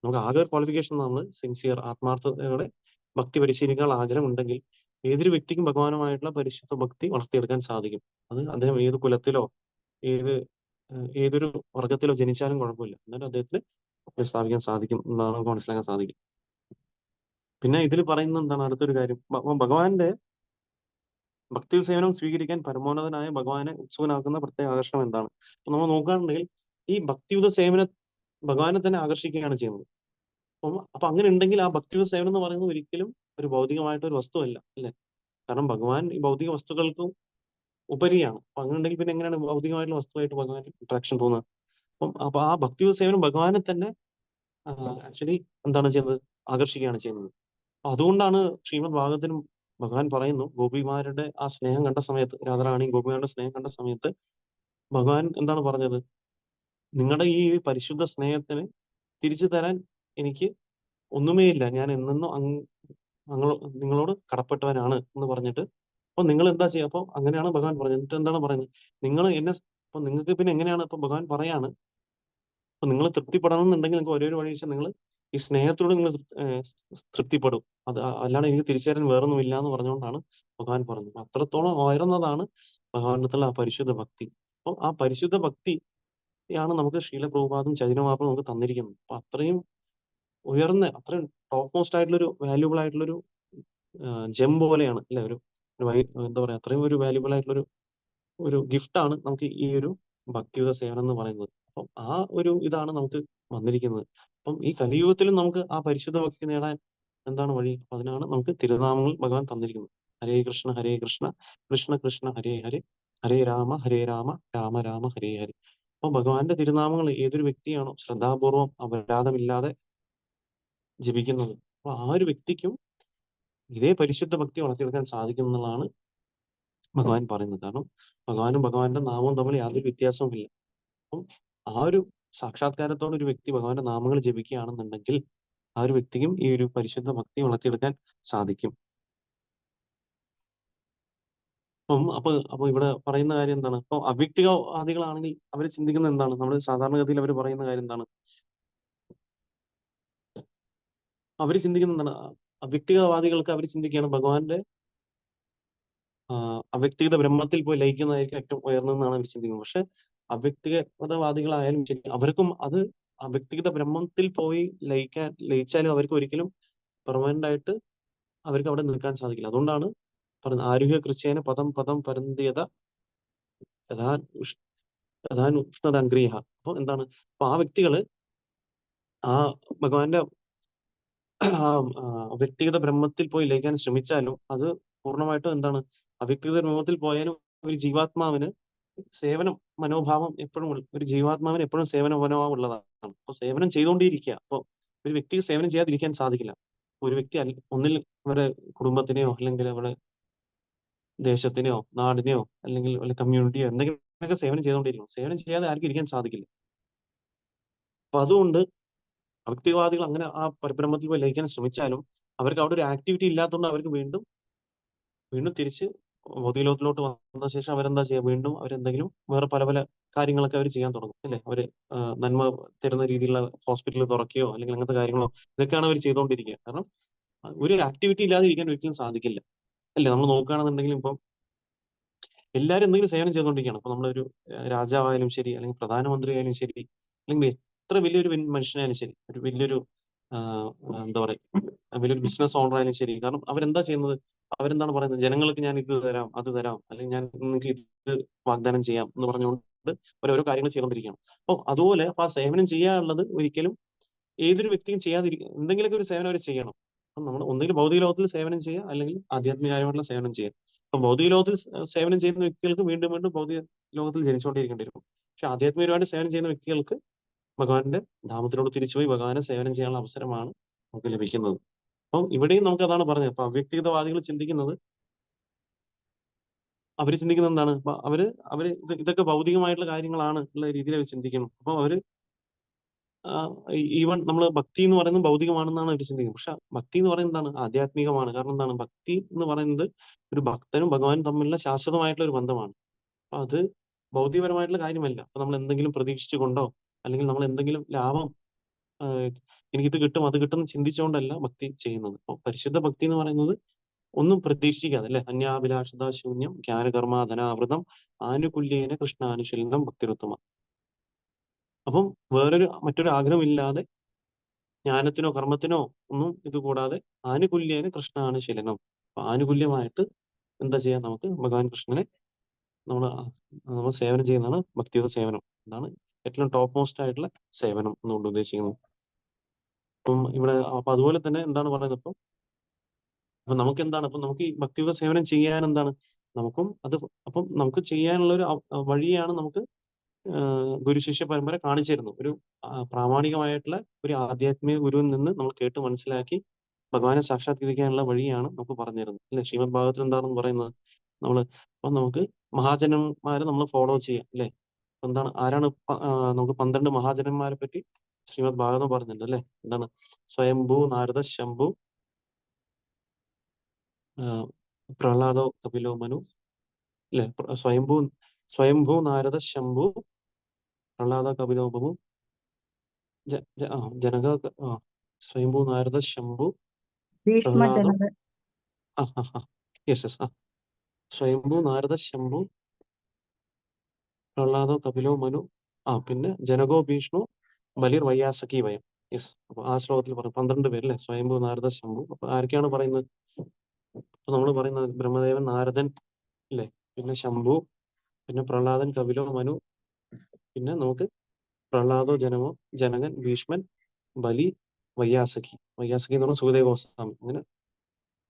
നമുക്ക് ആകെ ഒരു ക്വാളിഫിക്കേഷൻ നമ്മൾ സിൻസിയർ ആത്മാർത്ഥതയോടെ ഭക്തി പരിശീലിക്കാനുള്ള ആഗ്രഹമുണ്ടെങ്കിൽ ഏതൊരു വ്യക്തിക്കും ഭഗവാനുമായിട്ടുള്ള പരിശുദ്ധ ഭക്തി വളർത്തിയെടുക്കാൻ സാധിക്കും. അത് അദ്ദേഹം ഏത് കുലത്തിലോ ഏത് ഏതൊരു വർഗത്തിലോ ജനിച്ചാലും കുഴപ്പമില്ല. എന്നാലും അദ്ദേഹത്തിന് ഭക്തി സ്ഥാപിക്കാൻ സാധിക്കും എന്നാണ് നമുക്ക് മനസ്സിലാക്കാൻ സാധിക്കും. പിന്നെ ഇതിൽ പറയുന്ന എന്താണ് അടുത്തൊരു കാര്യം, ഭഗവാന്റെ ഭക്തി സേവനം സ്വീകരിക്കാൻ പരമോന്നതനായ ഭഗവാനെ ഉത്സുകനാക്കുന്ന പ്രത്യേക ആകർഷണം എന്താണ്? അപ്പൊ നമ്മൾ നോക്കുകയാണെങ്കിൽ ഈ ഭക്തിയുത സേവന ഭഗവാനെ തന്നെ ആകർഷിക്കുകയാണ് ചെയ്യുന്നത്. അപ്പൊ അങ്ങനെ ഉണ്ടെങ്കിൽ ആ ഭക്തിയുത സേവനം എന്ന് പറയുന്നത് ഒരിക്കലും ഒരു ഭൗതികമായിട്ട് ഒരു വസ്തുവല്ല, അല്ലെ? കാരണം ഭഗവാൻ ഈ ഭൗതിക വസ്തുക്കൾക്കും ഉപരിയാണ്. അപ്പൊ അങ്ങനെ ഉണ്ടെങ്കിൽ പിന്നെ എങ്ങനെയാണ് ഭൗതികമായിട്ടുള്ള വസ്തുവായിട്ട് ഭഗവാൻ അട്രാക്ഷൻ തോന്നുന്നത്? അപ്പൊ ആ ഭക്തിയുത സേവനം ഭഗവാനെ തന്നെ ആക്ച്വലി എന്താണ് ചെയ്യുന്നത്? ആകർഷിക്കുകയാണ് ചെയ്യുന്നത്. അതുകൊണ്ടാണ് ശ്രീമദ് ഭാഗവതത്തിലും ഭഗവാൻ പറയുന്നു, ഗോപിമാരുടെ ആ സ്നേഹം കണ്ട സമയത്ത്, രാധാറാണി ഗോപിമാരുടെ സ്നേഹം കണ്ട സമയത്ത് ഭഗവാൻ എന്താണ് പറഞ്ഞത്? നിങ്ങളുടെ ഈ പരിശുദ്ധ സ്നേഹത്തിന് തിരിച്ചു തരാൻ എനിക്ക് ഒന്നുമേ ഇല്ല. ഞാൻ എന്നെന്നും നിങ്ങളോട് കടപ്പെട്ടവനാണ് എന്ന് പറഞ്ഞിട്ട്, അപ്പൊ നിങ്ങൾ എന്താ ചെയ്യുക? അപ്പൊ അങ്ങനെയാണ് ഭഗവാൻ പറഞ്ഞത്. എന്നിട്ട് എന്താണ് പറയുന്നത്? നിങ്ങൾ എന്നെ അപ്പൊ നിങ്ങൾക്ക് പിന്നെ എങ്ങനെയാണ്? അപ്പൊ ഭഗവാൻ പറയാണ്, അപ്പൊ നിങ്ങൾ തൃപ്തിപ്പെടണം എന്നുണ്ടെങ്കിൽ നിങ്ങൾക്ക് ഒരേ ഒരു വഴി വെച്ചാൽ നിങ്ങൾ ഈ സ്നേഹത്തോട് നിങ്ങൾ തൃപ്തിപ്പെടും. അത് അല്ലാതെ എനിക്ക് തിരിച്ചു തരാൻ വേറൊന്നുമില്ല എന്ന് പറഞ്ഞുകൊണ്ടാണ് ഭഗവാൻ പറഞ്ഞത്. അത്രത്തോളം ഉയർന്നതാണ് ഭഗവാന്റെ അടുത്തുള്ള ആ പരിശുദ്ധ ഭക്തി. അപ്പൊ ആ പരിശുദ്ധ ഭക്തിയാണ് നമുക്ക് ശീല പ്രഭുപാദും ചൈതന്യ മഹാപ്രഭുവും നമുക്ക് തന്നിരിക്കുന്നത്. അപ്പൊ അത്രയും ഉയർന്ന, അത്രയും ടോപ്പ് മോസ്റ്റ് ആയിട്ടുള്ളൊരു വാല്യൂബിൾ ആയിട്ടുള്ളൊരു ജെം പോലെയാണ്, അല്ലെ? എന്താ പറയാ, അത്രയും ഒരു വാല്യൂബിൾ ആയിട്ടുള്ളൊരു ഒരു ഗിഫ്റ്റാണ് നമുക്ക് ഈ ഒരു ഭക്തിയുത സേവനം എന്ന് പറയുന്നത്. അപ്പം ആ ഒരു ഇതാണ് നമുക്ക് വന്നിരിക്കുന്നത്. അപ്പം ഈ കലിയുഗത്തിലും നമുക്ക് ആ പരിശുദ്ധ ഭക്തി നേടാൻ എന്താണ് വഴി? അപ്പൊ അതിനാണ് നമുക്ക് തിരുനാമങ്ങൾ ഭഗവാൻ തന്നിരിക്കുന്നത്. ഹരേ കൃഷ്ണ ഹരേ കൃഷ്ണ കൃഷ്ണ കൃഷ്ണ ഹരേ ഹരേ ഹരേ രാമ രാമ രാമ ഹരേ ഹരേ. അപ്പൊ ഭഗവാന്റെ തിരുനാമങ്ങൾ ഏതൊരു വ്യക്തിയാണോ ശ്രദ്ധാപൂർവം അപരാധമില്ലാതെ ജപിക്കുന്നത്, അപ്പൊ ആ ഒരു വ്യക്തിക്കും ഇതേ പരിശുദ്ധ ഭക്തി വളർത്തിയെടുക്കാൻ സാധിക്കും എന്നുള്ളതാണ് ഭഗവാൻ പറയുന്നത്. കാരണം ഭഗവാനും ഭഗവാന്റെ നാമവും തമ്മിൽ യാതൊരു വ്യത്യാസവുമില്ല. അപ്പം ആ ഒരു സാക്ഷാത്കാരത്തോടെ ഒരു വ്യക്തി ഭഗവാന്റെ നാമങ്ങൾ ജപിക്കുകയാണെന്നുണ്ടെങ്കിൽ ആ ഒരു വ്യക്തിക്കും ഈ ഒരു പരിശുദ്ധ ഭക്തി വളർത്തിയെടുക്കാൻ സാധിക്കും. അപ്പൊ ഇവിടെ പറയുന്ന കാര്യം എന്താണ്? അപ്പൊ അവ്യക്തികവാദികളാണെങ്കിൽ അവർ ചിന്തിക്കുന്നത് എന്താണ്? നമ്മൾ സാധാരണഗതിയിൽ അവർ പറയുന്ന കാര്യം എന്താണ്? അവർ ചിന്തിക്കുന്നത് എന്താണ്? അവ്യക്തികവാദികൾക്ക് അവർ ചിന്തിക്കുകയാണ് ഭഗവാന്റെ അവ്യക്തിഗത ബ്രഹ്മത്തിൽ പോയി ലയിക്കുന്നതായിരിക്കും ഏറ്റവും ഉയർന്നതെന്നാണ് അവർ ചിന്തിക്കുന്നത്. പക്ഷെ അവ്യക്തിഗതവാദികളായാലും ശരി, അവർക്കും അത് വ്യക്തിഗത ബ്രഹ്മത്തിൽ പോയി ലയിച്ചാലും അവർക്ക് ഒരിക്കലും പെർമനന്റ് ആയിട്ട് അവർക്ക് അവിടെ നിൽക്കാൻ സാധിക്കില്ല. അതുകൊണ്ടാണ് പറയുന്നത്, ആരുഹ്യ കൃച്യേന പദം പദം പരന്തിയത യഥാൻ ഉഷ്ണതന്ത്രീഹ. അപ്പൊ എന്താണ്? അപ്പൊ ആ വ്യക്തികള് ആ ഭഗവാന്റെ ആ വ്യക്തിഗത ബ്രഹ്മത്തിൽ പോയി ലയിക്കാൻ ശ്രമിച്ചാലും അത് പൂർണ്ണമായിട്ടും എന്താണ്? അവ്യക്തിഗത ബ്രഹ്മത്തിൽ പോയാലും ഒരു ജീവാത്മാവിന് സേവനം മനോഭാവം എപ്പോഴും ഒരു ജീവാത്മാവിന് എപ്പോഴും സേവന മനോഭാവം ഉള്ളതാണ്. അപ്പൊ സേവനം ചെയ്തുകൊണ്ടിരിക്കുക. അപ്പൊ ഒരു വ്യക്തിക്ക് സേവനം ചെയ്യാതിരിക്കാൻ സാധിക്കില്ല. ഒരു വ്യക്തി ഒന്നിൽ അവരുടെ കുടുംബത്തിനെയോ അല്ലെങ്കിൽ അവരുടെ ദേശത്തിനെയോ നാടിനെയോ അല്ലെങ്കിൽ വല്ല കമ്മ്യൂണിറ്റിയോ എന്തെങ്കിലുമൊക്കെ സേവനം ചെയ്തുകൊണ്ടിരിക്കണം. സേവനം ചെയ്യാതെ ആർക്കും ഇരിക്കാൻ സാധിക്കില്ല. അപ്പൊ അതുകൊണ്ട് ഭക്തിവാദികൾ അങ്ങനെ ആ പരബ്രഹ്മത്തിൽ പോയി ലയിക്കാൻ ശ്രമിച്ചാലും അവർക്ക് അവിടെ ഒരു ആക്ടിവിറ്റി ഇല്ലാത്തതുകൊണ്ട് അവർക്ക് വീണ്ടും വീണ്ടും തിരിച്ച് ഭൗതിക ലോകത്തിലോട്ട് വന്ന ശേഷം അവരെന്താ ചെയ്യുക? വീണ്ടും അവരെന്തെങ്കിലും വേറെ പല പല കാര്യങ്ങളൊക്കെ അവർ ചെയ്യാൻ തുടങ്ങും, അല്ലെ? അവര് നന്മ തരുന്ന രീതിയിലുള്ള ഹോസ്പിറ്റൽ തുറക്കുകയോ അല്ലെങ്കിൽ അങ്ങനത്തെ കാര്യങ്ങളോ ഇതൊക്കെയാണ് അവർ ചെയ്തുകൊണ്ടിരിക്കുക. കാരണം ഒരു ആക്ടിവിറ്റി ഇല്ലാതെ ഇരിക്കാൻ ഒരിക്കലും സാധിക്കില്ല, അല്ലെ? നമ്മൾ നോക്കുകയാണെന്നുണ്ടെങ്കിൽ ഇപ്പം എല്ലാവരും എന്തെങ്കിലും സേവനം ചെയ്തുകൊണ്ടിരിക്കുകയാണ്. അപ്പൊ നമ്മളൊരു രാജാവായാലും ശരി, അല്ലെങ്കിൽ പ്രധാനമന്ത്രി ആയാലും ശരി, അല്ലെങ്കിൽ എത്ര വലിയൊരു മനുഷ്യനായാലും ശരി, ഒരു വലിയൊരു എന്താ പറയുക, വലിയൊരു ബിസിനസ് ഓണർ ആയാലും ശരി, കാരണം അവരെന്താ ചെയ്യുന്നത്? അവരെന്താണ് പറയുന്നത്? ജനങ്ങൾക്ക് ഞാൻ ഇത് തരാം, അത് തരാം, അല്ലെങ്കിൽ ഞാൻ നിങ്ങൾക്ക് ഇത് വാഗ്ദാനം ചെയ്യാം എന്ന് പറഞ്ഞുകൊണ്ട് ഓരോരോ കാര്യങ്ങൾ ചെയ്തുകൊണ്ടിരിക്കുകയാണ്. അപ്പൊ അതുപോലെ അപ്പൊ ആ സേവനം ചെയ്യാനുള്ളത് ഒരിക്കലും ഏതൊരു വ്യക്തിയും എന്തെങ്കിലുമൊക്കെ ഒരു സേവനം അവർ ചെയ്യണം. അപ്പം നമ്മൾ ഒന്നുകിൽ ഭൗതിക ലോകത്തിൽ സേവനം ചെയ്യുക, അല്ലെങ്കിൽ ആധ്യാത്മികമായിട്ടുള്ള സേവനം ചെയ്യുക. അപ്പൊ ഭൗതിക ലോകത്തിൽ സേവനം ചെയ്യുന്ന വ്യക്തികൾക്ക് വീണ്ടും വീണ്ടും ഭൗതിക ലോകത്തിൽ ജനിച്ചുകൊണ്ടിരിക്കേണ്ടി വരും. പക്ഷെ ആധ്യാത്മികമായിട്ട് സേവനം ചെയ്യുന്ന വ്യക്തികൾക്ക് ഭഗവാന്റെ ധാമത്തിലോട് തിരിച്ചുപോയി ഭഗവാനെ സേവനം ചെയ്യാനുള്ള അവസരമാണ് നമുക്ക് ലഭിക്കുന്നത്. അപ്പം ഇവിടെയും നമുക്ക് അതാണ് പറഞ്ഞത്. അപ്പൊ അവ്യക്തിഗതവാദികൾ ചിന്തിക്കുന്നത്, അവര് ചിന്തിക്കുന്നത് എന്താണ്? അപ്പൊ അവര് അവര് ഇതൊക്കെ ഭൗതികമായിട്ടുള്ള കാര്യങ്ങളാണ് എന്നുള്ള രീതിയിൽ അവർ ചിന്തിക്കണം. അപ്പൊ അവര് ഈവൻ നമ്മൾ ഭക്തി എന്ന് പറയുന്നത് ഭൗതികമാണെന്നാണ് അവർ ചിന്തിക്കുന്നത്. പക്ഷെ ഭക്തി എന്ന് പറയുന്നത് എന്താണ്? ആധ്യാത്മികമാണ്. കാരണം എന്താണ്? ഭക്തി എന്ന് പറയുന്നത് ഒരു ഭക്തനും ഭഗവാനും തമ്മിലുള്ള ശാശ്വതമായിട്ടുള്ള ഒരു ബന്ധമാണ്. അപ്പൊ അത് ഭൗതികപരമായിട്ടുള്ള കാര്യമല്ല. അപ്പൊ നമ്മൾ എന്തെങ്കിലും പ്രതീക്ഷിച്ചുകൊണ്ടോ അല്ലെങ്കിൽ നമ്മൾ എന്തെങ്കിലും ലാഭം എനിക്കിത് കിട്ടും അത് കിട്ടും എന്ന് ചിന്തിച്ചുകൊണ്ടല്ല ഭക്തി ചെയ്യുന്നത്. അപ്പോൾ പരിശുദ്ധ ഭക്തി എന്ന് പറയുന്നത് ഒന്നും പ്രതീക്ഷിക്കാതെ അല്ലെ, അന്യാഭിലാഷത ശൂന്യം ജ്ഞാനകർമ്മ ധനാവൃതം ആനുകൂല്യേന കൃഷ്ണാനുശീലനം ഭക്തിരുത്തമ. അപ്പം മറ്റൊരു ആഗ്രഹമില്ലാതെ ജ്ഞാനത്തിനോ കർമ്മത്തിനോ ഒന്നും ഇത് കൂടാതെ ആനുകൂല്യേന കൃഷ്ണാനുശീലനം. അപ്പൊ ആനുകൂല്യമായിട്ട് എന്താ ചെയ്യാം, നമുക്ക് ഭഗവാൻ കൃഷ്ണനെ നമ്മൾ നമ്മൾ സേവനം ചെയ്യുന്നതാണ് ഭക്തിയുത സേവനം. അതാണ് ഏറ്റവും ടോപ്പ് മോസ്റ്റ് ആയിട്ടുള്ള സേവനം എന്നുകൊണ്ട് ഉദ്ദേശിക്കുന്നത്. അപ്പം ഇവിടെ അപ്പൊ അതുപോലെ തന്നെ എന്താണ് പറയുന്നത്, അപ്പൊ നമുക്ക് എന്താണ്, അപ്പൊ നമുക്ക് ഈ ഭക്തിയുത സേവനം ചെയ്യാൻ എന്താണ് അപ്പം നമുക്ക് ചെയ്യാനുള്ള ഒരു വഴിയാണ് നമുക്ക് ഗുരുശിഷ്യ പരമ്പര കാണിച്ചു തരുന്നു. ഒരു പ്രാമാണികമായിട്ടുള്ള ഒരു ആധ്യാത്മിക ഗുരുവിൽ നിന്ന് നമ്മൾ കേട്ട് മനസ്സിലാക്കി ഭഗവാനെ സാക്ഷാത്കരിക്കാനുള്ള വഴിയാണ് നമുക്ക് പറഞ്ഞു തരുന്നത് അല്ലെ. ശ്രീമദ് ഭാഗവതത്തിൽ എന്താണെന്ന് പറയുന്നത്, അപ്പൊ നമുക്ക് മഹാജനന്മാരെ നമ്മൾ ഫോളോ ചെയ്യാം അല്ലെ. എന്താണ്, ആരാണ് നമുക്ക് 12 മഹാജനന്മാരെ പറ്റി ശ്രീമദ് ഭാഗവതം പറഞ്ഞിട്ടുണ്ട് അല്ലെ. എന്താണ്, സ്വയംഭൂ നാരദ ശംഭു പ്രഹ്ലാദോ കപിലോ മനു അല്ലെ. സ്വയംഭൂ നാരദ ശംഭു പ്രഹ്ലാദ കപിലോ മനു ജനക സ്വയംഭൂ നാരദ ശംഭു ഭീഷ്മ പ്രഹ്ലാദോ ജനക. യെസ് യെസ് സ്വയംഭൂ നാരദ ശംഭു പ്രഹ്ലാദോ കപിലോ മനു പിന്നെ ജനകോ ഭീഷ്ണു ബലിർ വയ്യാസകി വയം. യെസ്, അപ്പൊ ആ ശ്ലോകത്തിൽ പറഞ്ഞു 12 പേരല്ലേ, സ്വയംഭൂ നാരദ ശംഭു. അപ്പൊ ആരൊക്കെയാണ് പറയുന്നത്, അപ്പൊ നമ്മൾ പറയുന്നത് ബ്രഹ്മദേവൻ നാരദൻ അല്ലേ, പിന്നെ ശംഭു, പിന്നെ പ്രഹ്ലാദൻ കപിലോ മനു, പിന്നെ നമുക്ക് പ്രഹ്ലാദോ ജനകൻ ഭീഷ്മൻ ബലി വയ്യാസകി എന്ന് പറഞ്ഞാൽ സുഖദേവ ഗോസ്വാമി. അങ്ങനെ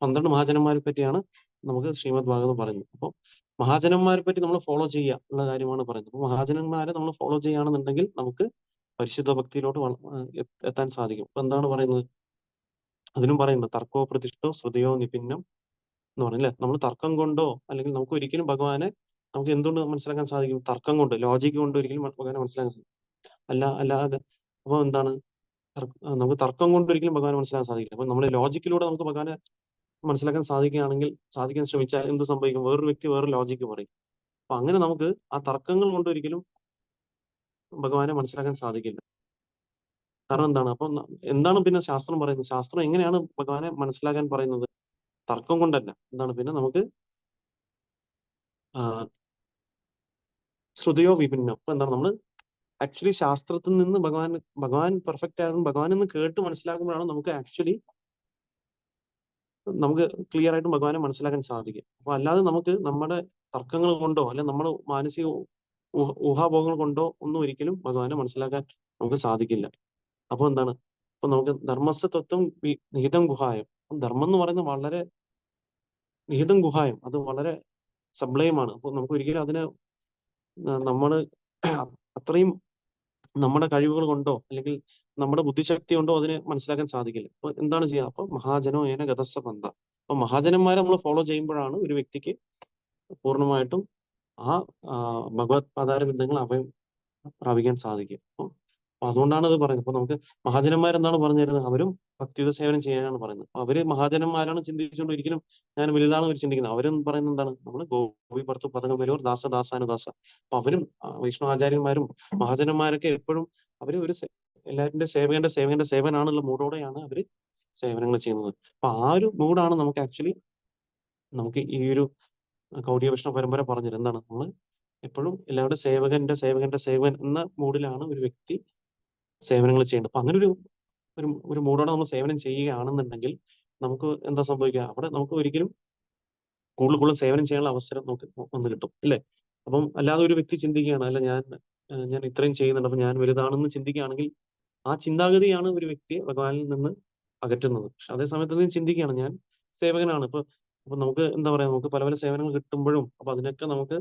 12 മഹാജനന്മാരെ പറ്റിയാണ് നമുക്ക് ശ്രീമദ് ഭാഗവതം പറയുന്നത്. അപ്പോൾ മഹാജനന്മാരെ പറ്റി നമ്മൾ ഫോളോ ചെയ്യുക ഉള്ള കാര്യമാണ് പറയുന്നത്. അപ്പോൾ മഹാജനന്മാരെ നമ്മൾ ഫോളോ ചെയ്യുകയാണെന്നുണ്ടെങ്കിൽ നമുക്ക് പരിശുദ്ധ ഭക്തിയിലോട്ട് എത്താൻ സാധിക്കും. അപ്പൊ എന്താണ് പറയുന്നത്, അതിനും പറയുന്നത് തർക്കോ പ്രതിഷ്ഠോ ശ്രുതിയോ നിപിന്നം എന്ന് പറഞ്ഞില്ലേ. നമ്മൾ തർക്കം കൊണ്ടോ അല്ലെങ്കിൽ നമുക്ക് ഒരിക്കലും ഭഗവാനെ നമുക്ക് എന്തുകൊണ്ട് മനസ്സിലാക്കാൻ സാധിക്കും, തർക്കം കൊണ്ട്, ലോജിക്ക് കൊണ്ട് ഒരിക്കലും ഭഗവാനെ മനസ്സിലാക്കാൻ സാധിക്കും അല്ലാതെ. അപ്പൊ എന്താണ്, നമുക്ക് തർക്കം കൊണ്ട് ഒരിക്കലും ഭഗവാനെ മനസ്സിലാക്കാൻ സാധിക്കില്ല. അപ്പൊ നമ്മൾ ലോജിക്കിലൂടെ നമുക്ക് ഭഗവാനെ മനസ്സിലാക്കാൻ സാധിക്കാൻ ശ്രമിച്ചാൽ എന്ത് സംഭവിക്കും, വേറൊരു വ്യക്തി വേറൊരു ലോജിക്ക് പറയും. അപ്പൊ അങ്ങനെ നമുക്ക് ആ തർക്കങ്ങൾ കൊണ്ട് ഒരിക്കലും ഭഗവാനെ മനസ്സിലാക്കാൻ സാധിക്കില്ല. കാരണം എന്താണ്, അപ്പൊ എന്താണ് പിന്നെ ശാസ്ത്രം പറയുന്നത്, ശാസ്ത്രം എങ്ങനെയാണ് ഭഗവാനെ മനസ്സിലാക്കാൻ പറയുന്നത്, തർക്കം കൊണ്ടല്ല. എന്താണ് പിന്നെ നമുക്ക് ശ്രുതിയോ വിഭിന്നം. അപ്പൊ എന്താണ്, നമ്മൾ ആക്ച്വലി ശാസ്ത്രത്തിൽ നിന്ന് ഭഗവാൻ പെർഫെക്റ്റ് ആയതും ഭഗവാനിൽ നിന്ന് കേട്ട് മനസ്സിലാക്കുമ്പോഴാണ് നമുക്ക് ക്ലിയർ ആയിട്ട് ഭഗവാനെ മനസ്സിലാക്കാൻ സാധിക്കും. അപ്പൊ അല്ലാതെ നമുക്ക് നമ്മുടെ തർക്കങ്ങൾ കൊണ്ടോ അല്ലെങ്കിൽ നമ്മുടെ മാനസിക ഊഹാഭോഗങ്ങൾ കൊണ്ടോ ഒന്നും ഒരിക്കലും ഭഗവാനെ മനസ്സിലാക്കാൻ നമുക്ക് സാധിക്കില്ല. അപ്പൊ എന്താണ്, അപ്പൊ നമുക്ക് ധർമ്മസ്യ തത്വം നിഹിതം ഗുഹായം. ധർമ്മം എന്ന് പറയുന്നത് വളരെ നിഹിതം ഗുഹായം, അത് വളരെ സബ്ലൈമാണ്. അപ്പൊ നമുക്ക് ഒരിക്കലും അതിനെ നമ്മൾ അത്രയും നമ്മുടെ കഴിവുകൾ കൊണ്ടോ അല്ലെങ്കിൽ നമ്മുടെ ബുദ്ധിശക്തി കൊണ്ടോ അതിനെ മനസ്സിലാക്കാൻ സാധിക്കില്ല. അപ്പൊ എന്താണ് ചെയ്യുക, അപ്പൊ മഹാജനോ ഏന ഗതസ്സ പന്ഥ. അപ്പൊ മഹാജനന്മാരെ നമ്മൾ ഫോളോ ചെയ്യുമ്പോഴാണ് ഒരു വ്യക്തിക്ക് പൂർണ്ണമായിട്ടും ആ ഭഗവത് പാതാരബിന്ദങ്ങൾ അഭയം പ്രാപിക്കാൻ സാധിക്കും. അപ്പൊ അതുകൊണ്ടാണ് അത് പറയുന്നത്. അപ്പൊ നമുക്ക് മഹാജനന്മാരെന്താണ് പറഞ്ഞു തരുന്നത്, അവരും ഭക്തിയുത സേവനം ചെയ്യാനാണ് പറയുന്നത്. അപ്പൊ അവര് മഹാജനന്മാരാണ് ചിന്തിച്ചുകൊണ്ട് ഒരിക്കലും ഞാൻ വലുതാണ് അവർ ചിന്തിക്കുന്നത്. അവരും പറയുന്നത് എന്താണ്, നമ്മൾ ഗോപി പുറത്ത് പദങ്ങൾ വരൂർ ദാസാനുദാസ. അപ്പൊ അവരും വൈഷ്ണവ ആചാര്യന്മാരും മഹാജനന്മാരൊക്കെ എപ്പോഴും അവര് എല്ലാവരുടെ സേവകന്റെ സേവനാണെന്നുള്ള മൂടോടെയാണ് അവര് സേവനങ്ങൾ ചെയ്യുന്നത്. അപ്പൊ ആ ഒരു മൂടാണ് നമുക്ക് ഈ ഒരു ഗൗഡീയ വൈഷ്ണവ പരമ്പര പറഞ്ഞത്. എന്താണ്, നമ്മൾ എപ്പോഴും എല്ലാവരുടെ സേവകന്റെ സേവകൻ എന്ന മൂഡിലാണ് ഒരു വ്യക്തി സേവനങ്ങൾ ചെയ്യേണ്ടത്. അപ്പൊ അങ്ങനെ ഒരു മൂടോടെ നമ്മൾ സേവനം ചെയ്യുകയാണെന്നുണ്ടെങ്കിൽ നമുക്ക് എന്താ സംഭവിക്കുക, അവിടെ നമുക്ക് ഒരിക്കലും കൂടുതൽ സേവനം ചെയ്യാനുള്ള അവസരം നമുക്ക് വന്നു കിട്ടും അല്ലേ. അപ്പം അല്ലാതെ ഒരു വ്യക്തി ചിന്തിക്കുകയാണ്, അല്ല ഞാൻ ഇത്രയും ചെയ്യുന്നുണ്ട് അപ്പൊ ഞാൻ വലുതാണെന്ന് ചിന്തിക്കുകയാണെങ്കിൽ ആ ചിന്താഗതിയാണ് ഒരു വ്യക്തിയെ ഭഗവാനിൽ നിന്ന് അകറ്റുന്നത്. പക്ഷെ അതേ സമയത്ത് നീ ചിന്തിക്കുകയാണ്, ഞാൻ സേവകനാണ്. അപ്പൊ നമുക്ക് എന്താ പറയാ, നമുക്ക് പല പല സേവനങ്ങൾ കിട്ടുമ്പോഴും അപ്പൊ അതിനൊക്കെ നമുക്ക്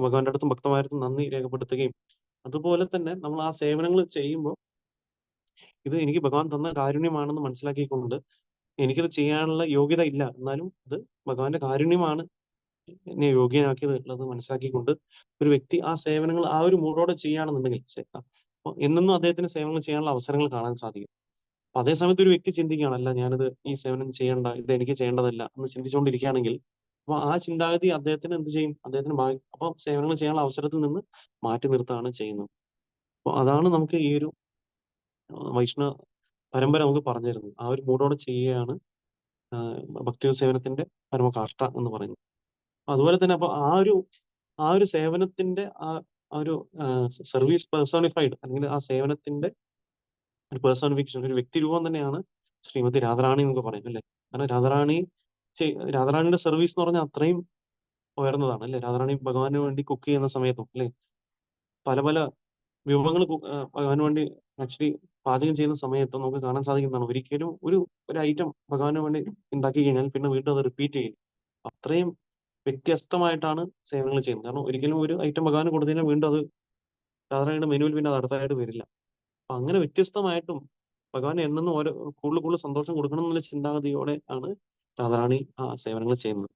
ഭഗവാന്റെ അടുത്തും ഭക്തന്മാരടുത്തും നന്ദി രേഖപ്പെടുത്തുകയും അതുപോലെ തന്നെ നമ്മൾ ആ സേവനങ്ങൾ ചെയ്യുമ്പോൾ ഇത് എനിക്ക് ഭഗവാൻ തന്ന കാരുണ്യമാണെന്ന് മനസ്സിലാക്കിക്കൊണ്ട് എനിക്കത് ചെയ്യാനുള്ള യോഗ്യത ഇല്ല, എന്നാലും അത് ഭഗവാന്റെ കാരുണ്യമാണ് എന്നെ യോഗ്യനാക്കിയത് ഉള്ളത് മനസ്സിലാക്കിക്കൊണ്ട് ഒരു വ്യക്തി ആ സേവനങ്ങൾ ആ ഒരു മൂടോടെ ചെയ്യുകയാണെന്നുണ്ടെങ്കിൽ അപ്പൊ എന്നെന്നും അദ്ദേഹത്തിന് സേവനങ്ങൾ ചെയ്യാനുള്ള അവസരങ്ങൾ കാണാൻ സാധിക്കും. അപ്പൊ അതേസമയത്ത് ഒരു വ്യക്തി ചിന്തിക്കുകയാണ്, അല്ല ഞാനിത് ഈ സേവനം ചെയ്യേണ്ട, ഇത് എനിക്ക് ചെയ്യേണ്ടതല്ല എന്ന് ചിന്തിച്ചുകൊണ്ടിരിക്കുകയാണെങ്കിൽ അപ്പൊ ആ ചിന്താഗതി അദ്ദേഹത്തിന് എന്ത് ചെയ്യും, അദ്ദേഹത്തിന് അപ്പൊ സേവനങ്ങൾ ചെയ്യാനുള്ള അവസരത്തിൽ നിന്ന് മാറ്റി നിർത്തുകയാണ് ചെയ്യുന്നത്. അപ്പോൾ അതാണ് നമുക്ക് ഈ ഒരു വൈഷ്ണവ പരമ്പര നമുക്ക് പറഞ്ഞു തരുന്നത്. ആ ഒരു മൂടോടെ ചെയ്യുകയാണ് ഭക്തി സേവനത്തിന്റെ പരമകാഷ്ഠ എന്ന് പറയുന്നത്. അതുപോലെ തന്നെ അപ്പൊ ആ ഒരു സേവനത്തിന്റെ ആ ഒരു സർവീസ് പേഴ്സോണിഫൈഡ്, അല്ലെങ്കിൽ ആ സേവനത്തിന്റെ ഒരു പേഴ്സോണിഫിക്കേഷൻ, ഒരു വ്യക്തി രൂപം തന്നെയാണ് ശ്രീമതി രാധാറാണി എന്നൊക്കെ പറയും അല്ലേ. കാരണം രാധാറാണിയുടെ സർവീസ് എന്ന് പറഞ്ഞാൽ അത്രയും ഉയർന്നതാണ് അല്ലേ. രാധാറാണി ഭഗവാന് വേണ്ടി കുക്ക് ചെയ്യുന്ന സമയത്തും അല്ലേ, പല പല വിഭവങ്ങൾ ഭഗവാന് വേണ്ടി ആക്ച്വലി പാചകം ചെയ്യുന്ന സമയത്തും നമുക്ക് കാണാൻ സാധിക്കുന്നതാണ്. ഒരിക്കലും ഒരു ഐറ്റം ഭഗവാന് വേണ്ടി ഉണ്ടാക്കി കഴിഞ്ഞാൽ പിന്നെ വീണ്ടും അത് റിപ്പീറ്റ് ചെയ്യും. അത്രയും വ്യത്യസ്തമായിട്ടാണ് സേവനങ്ങൾ ചെയ്യുന്നത്. കാരണം ഒരിക്കലും ഒരു ഐറ്റം ഭഗവാന് കൊടുത്തു കഴിഞ്ഞാൽ വീണ്ടും അത് രാധാറാണിയുടെ മെനുവിൽ പിന്നെ അത് അടുത്തതായിട്ട് വരില്ല. അപ്പൊ അങ്ങനെ വ്യത്യസ്തമായിട്ടും ഭഗവാൻ എന്നും ഓരോ കൂടുതൽ കൂടുതൽ സന്തോഷം കൊടുക്കണം എന്നുള്ള ചിന്താഗതിയോടെ ആണ് രാധാറാണി ആ സേവനങ്ങൾ ചെയ്യുന്നത്.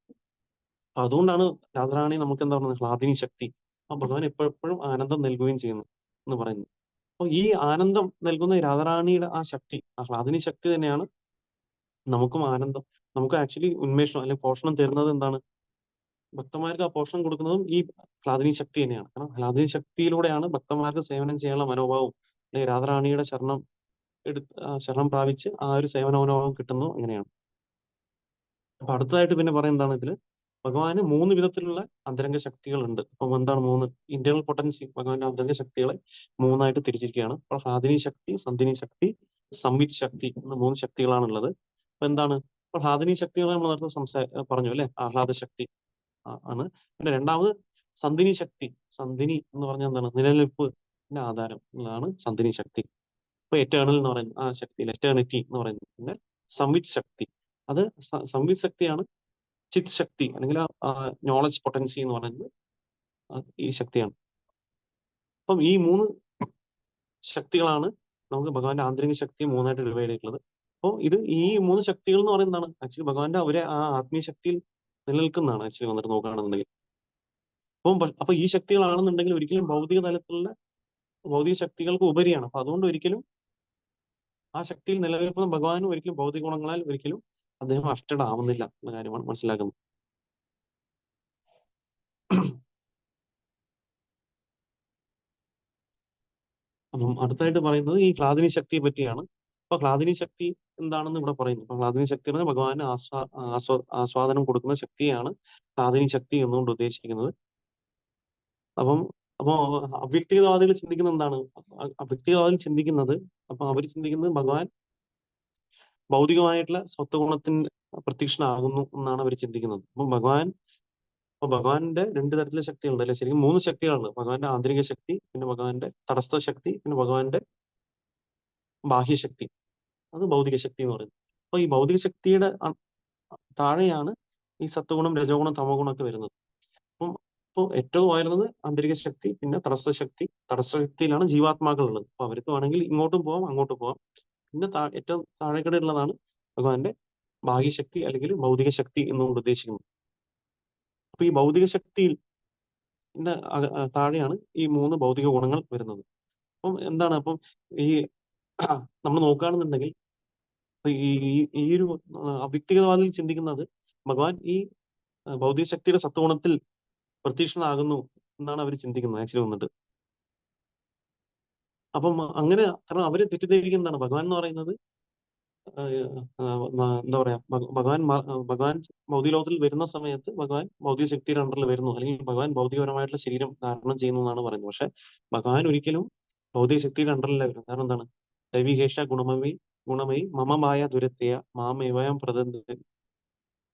അപ്പൊ അതുകൊണ്ടാണ് രാധാറാണി നമുക്ക് എന്താ പറയുന്നത്, ഹ്ലാദിനി ശക്തി. ആ ഭഗവാൻ എപ്പോഴും ആനന്ദം നൽകുകയും ചെയ്യുന്നു എന്ന് പറയുന്നു. അപ്പൊ ഈ ആനന്ദം നൽകുന്ന രാധാറാണിയുടെ ആ ശക്തി, ആ ഹ്ലാദിനി ശക്തി തന്നെയാണ് നമുക്കും ആനന്ദം, നമുക്ക് ആക്ച്വലി ഉന്മേഷം അല്ലെങ്കിൽ പോഷണം തരുന്നത്. എന്താണ്, ഭക്തന്മാർക്ക് ആ പോഷണം കൊടുക്കുന്നതും ഈ ഹ്ലാദിനി ശക്തി തന്നെയാണ്. കാരണം ഹ്ലാദിനി ശക്തിയിലൂടെയാണ് ഭക്തന്മാർക്ക് സേവനം ചെയ്യാനുള്ള മനോഭാവം, അല്ലെങ്കിൽ രാധാറാണിയുടെ ശരണം പ്രാപിച്ച് ആ ഒരു സേവനമനോഭാവം കിട്ടുന്നു. അങ്ങനെയാണ്. അപ്പൊ അടുത്തതായിട്ട് പിന്നെ പറയാൻ എന്താണ് ഇതില്, ഭഗവാന് 3 വിധത്തിലുള്ള അന്തരംഗ ശക്തികളുണ്ട്. അപ്പം എന്താണ് 3 ഇന്റേണൽ പൊട്ടൻസി, ഭഗവാന്റെ അന്തരംഗ ശക്തികളെ 3ആയിട്ട് തിരിച്ചിരിക്കുകയാണ്. അപ്പോൾ ഹാദിനി ശക്തി, സന്ധിനി ശക്തി, സംവിത് ശക്തി എന്ന 3 ശക്തികളാണുള്ളത്. അപ്പൊ എന്താണ്, അപ്പോൾ ഹാദിനി ശക്തികളെ നമ്മൾ നേരത്തെ പറഞ്ഞു അല്ലെ, ആഹ്ലാദ ശക്തി ആണ്. പിന്നെ രണ്ടാമത് സന്ധിനി ശക്തി. സന്ധിനി എന്ന് പറഞ്ഞാൽ എന്താണ്, നിലനിൽപ്പിന്റെ ആധാരം എന്നതാണ് സന്ധിനി ശക്തി. ഇപ്പൊ എറ്റേണൽ എന്ന് പറയുന്നത് ആ ശക്തി, എറ്റേണിറ്റി എന്ന് പറയുന്നത്. പിന്നെ സംവിത് ശക്തി, അത് സംവിത് ശക്തിയാണ്. ചിത് ശക്തി അല്ലെങ്കിൽ നോളജ് പൊട്ടൻസി എന്ന് പറയുന്നത് ഈ ശക്തിയാണ്. അപ്പം ഈ 3 ശക്തികളാണ് നമുക്ക് ഭഗവാന്റെ ആന്തരിക ശക്തി 3ആയിട്ട് ഡിവൈഡ് ചെയ്തിട്ടുള്ളത്. അപ്പോൾ ഈ 3 ശക്തികൾ എന്ന് പറയുന്നതാണ് ആക്ച്വലി ഭഗവാന്റെ ആ ആത്മീയ ശക്തിയിൽ നിലനിൽക്കുന്നതാണ് ആക്ച്വലി വന്നിട്ട് നോക്കുകയാണെന്നുണ്ടെങ്കിൽ. അപ്പൊ ഈ ശക്തികളാണെന്നുണ്ടെങ്കിൽ ഒരിക്കലും ഭൗതിക തലത്തിലുള്ള ഭൗതിക ശക്തികൾക്ക് ഉപരിയാണ്. അപ്പൊ അതുകൊണ്ട് ഒരിക്കലും ആ ശക്തിയിൽ നിലനിൽക്കുന്ന ഭഗവാനും ഒരിക്കലും ഭൗതിക ഗുണങ്ങളാൽ ഒരിക്കലും അദ്ദേഹം അഷ്ടഡ് ആവുന്നില്ല എന്ന കാര്യമാണ് മനസ്സിലാക്കുന്നത്. അപ്പം അടുത്തായിട്ട് പറയുന്നത് ഈ ഹ്ലാദിനി ശക്തിയെ പറ്റിയാണ്. അപ്പൊ ഹ്ലാദിനി ശക്തി എന്താണെന്ന് ഇവിടെ പറയുന്നു. അപ്പൊ ഹ്ലാദിനി ശക്തി എന്ന് പറഞ്ഞാൽ ഭഗവാന് ആസ്വാദനം കൊടുക്കുന്ന ശക്തിയാണ് ഹ്ലാദിനി ശക്തി എന്നുകൊണ്ട് ഉദ്ദേശിക്കുന്നത്. അപ്പം അപ്പൊ അവ്യക്തികവാദികൾ ചിന്തിക്കുന്നത് എന്താണ്, അവ്യക്തികവാദികൾ ചിന്തിക്കുന്നത്, അപ്പൊ അവർ ചിന്തിക്കുന്നത് ഭഗവാൻ ഭൗതികമായിട്ടുള്ള സ്വത്വഗുണത്തിന് പ്രത്യക്ഷനാകുന്നു എന്നാണ് അവർ ചിന്തിക്കുന്നത്. അപ്പൊ ഭഗവാന്റെ 2 തരത്തിലുള്ള ശക്തികളുണ്ട് അല്ലെ. ശരിക്കും 3 ശക്തികളുണ്ട്. ഭഗവാന്റെ ആന്തരിക ശക്തി, പിന്നെ ഭഗവാന്റെ തടസ്ഥ ശക്തി, പിന്നെ ഭഗവാന്റെ ബാഹ്യശക്തി. അത് ഭൗതിക ശക്തി എന്ന് പറയുന്നത്. അപ്പൊ ഈ ഭൗതിക ശക്തിയുടെ താഴെയാണ് ഈ സത്വഗുണം, രജോഗുണം, തമോ ഗുണം ഒക്കെ വരുന്നത്. അപ്പം ഇപ്പോൾ ഏറ്റവും ഉയർന്നത് ആന്തരിക ശക്തി, പിന്നെ തടസ്ഥ ശക്തി. തടസ്ഥ ശക്തിയിലാണ് ജീവാത്മാക്കൾ ഉള്ളത്. അപ്പൊ അവർക്ക് വേണമെങ്കിൽ ഇങ്ങോട്ടും പോവാം അങ്ങോട്ടും പോവാം. പിന്നെ ഏറ്റവും താഴെക്കടയുള്ളതാണ് ഭഗവാന്റെ ബാഹ്യശക്തി അല്ലെങ്കിൽ ഭൗതിക ശക്തി എന്നുകൊണ്ട് ഉദ്ദേശിക്കുന്നത്. അപ്പൊ ഈ ഭൗതിക ശക്തിയിൽ താഴെയാണ് ഈ 3 ഭൗതിക ഗുണങ്ങൾ വരുന്നത്. അപ്പം എന്താണ്, അപ്പം ഈ നമ്മൾ നോക്കുകയാണെന്നുണ്ടെങ്കിൽ ഈ ഈ ഈ ഒരു അവ്യക്തികവാദിൽ ചിന്തിക്കുന്നത് ഭഗവാൻ ഈ ഭൗതിക ശക്തിയുടെ സത്വഗുണത്തിൽ പ്രത്യക്ഷനാകുന്നു എന്നാണ് അവർ ചിന്തിക്കുന്നത് ആക്ച്വലി വന്നിട്ട്. അപ്പം അങ്ങനെ, കാരണം അവര് തെറ്റിദ്ധരിക്കുന്നതാണ് ഭഗവാൻ എന്ന് പറയുന്നത് എന്താ പറയാ, ഭഗവാൻ ഭൗതിക ലോകത്തിൽ വരുന്ന സമയത്ത് ഭഗവാൻ ഭൗതിക ശക്തിയുടെ അണ്ടറിൽ വരുന്നു, അല്ലെങ്കിൽ ഭഗവാൻ ഭൗതികപരമായിട്ടുള്ള ശരീരം ധാരണം ചെയ്യുന്നു എന്നാണ് പറയുന്നത്. പക്ഷെ ഭഗവാൻ ഒരിക്കലും ഭൗതിക ശക്തിയുടെ അണ്ടറിലല്ല വരുന്നത്. കാരണം എന്താണ്, ദൈവികേഷ ഗുണമയി മമ മായ ദുരത്യ മാമേവയം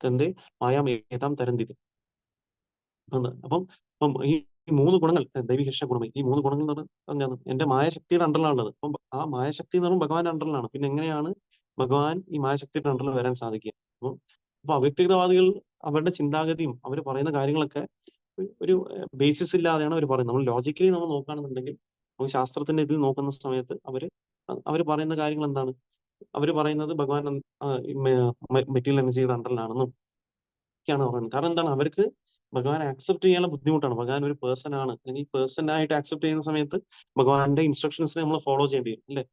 തന്റെ മായാമേതാം തരന്തിത്. അപ്പം അപ്പം ഈ 3 ഗുണങ്ങൾ, ദൈവികേഷ ഗുണമയി, ഈ 3 ഗുണങ്ങൾ എന്ന് പറഞ്ഞാൽ എന്റെ മായാശക്തിയുടെ അണ്ടറിലാണുള്ളത്. അപ്പം ആ മായാശക്തി എന്ന് പറയുമ്പോൾ ഭഗവാന്റെ അണ്ടറിലാണ്. പിന്നെ എങ്ങനെയാണ് ഭഗവാൻ ഈ മായാശക്തിയുടെ അണ്ടറിൽ വരാൻ സാധിക്കുക? അപ്പൊ അവ്യക്തികവാദികൾ അവരുടെ ചിന്താഗതിയും അവർ പറയുന്ന കാര്യങ്ങളൊക്കെ ഒരു ബേസിസ് ഇല്ലാതെയാണ് അവർ പറയുന്നത്. നമ്മൾ ലോജിക്കലി നമ്മൾ നോക്കുകയാണെന്നുണ്ടെങ്കിൽ, നമുക്ക് ശാസ്ത്രത്തിന്റെ ഇതിൽ നോക്കുന്ന സമയത്ത് അവർ പറയുന്ന കാര്യങ്ങൾ എന്താണ്, അവർ പറയുന്നത് ഭഗവാൻ മെറ്റീരിയൽ എനർജിയുടെ അണ്ടറിലാണെന്നും ഒക്കെയാണ് പറയുന്നത്. കാരണം എന്താണ്, അവർക്ക് ഭഗവാനെ ആക്സെപ്റ്റ് ചെയ്യാനുള്ള ബുദ്ധിമുട്ടാണ്. ഭഗവാൻ ഒരു പേഴ്സൺ ആണ്, അല്ലെങ്കിൽ പേഴ്സൺ ആയിട്ട് ആക്സെപ്റ്റ് ചെയ്യുന്ന സമയത്ത് ഭഗവാന്റെ ഇൻസ്ട്രക്ഷൻസിനെ നമ്മൾ ഫോളോ ചെയ്യേണ്ടി വരും അല്ലെ.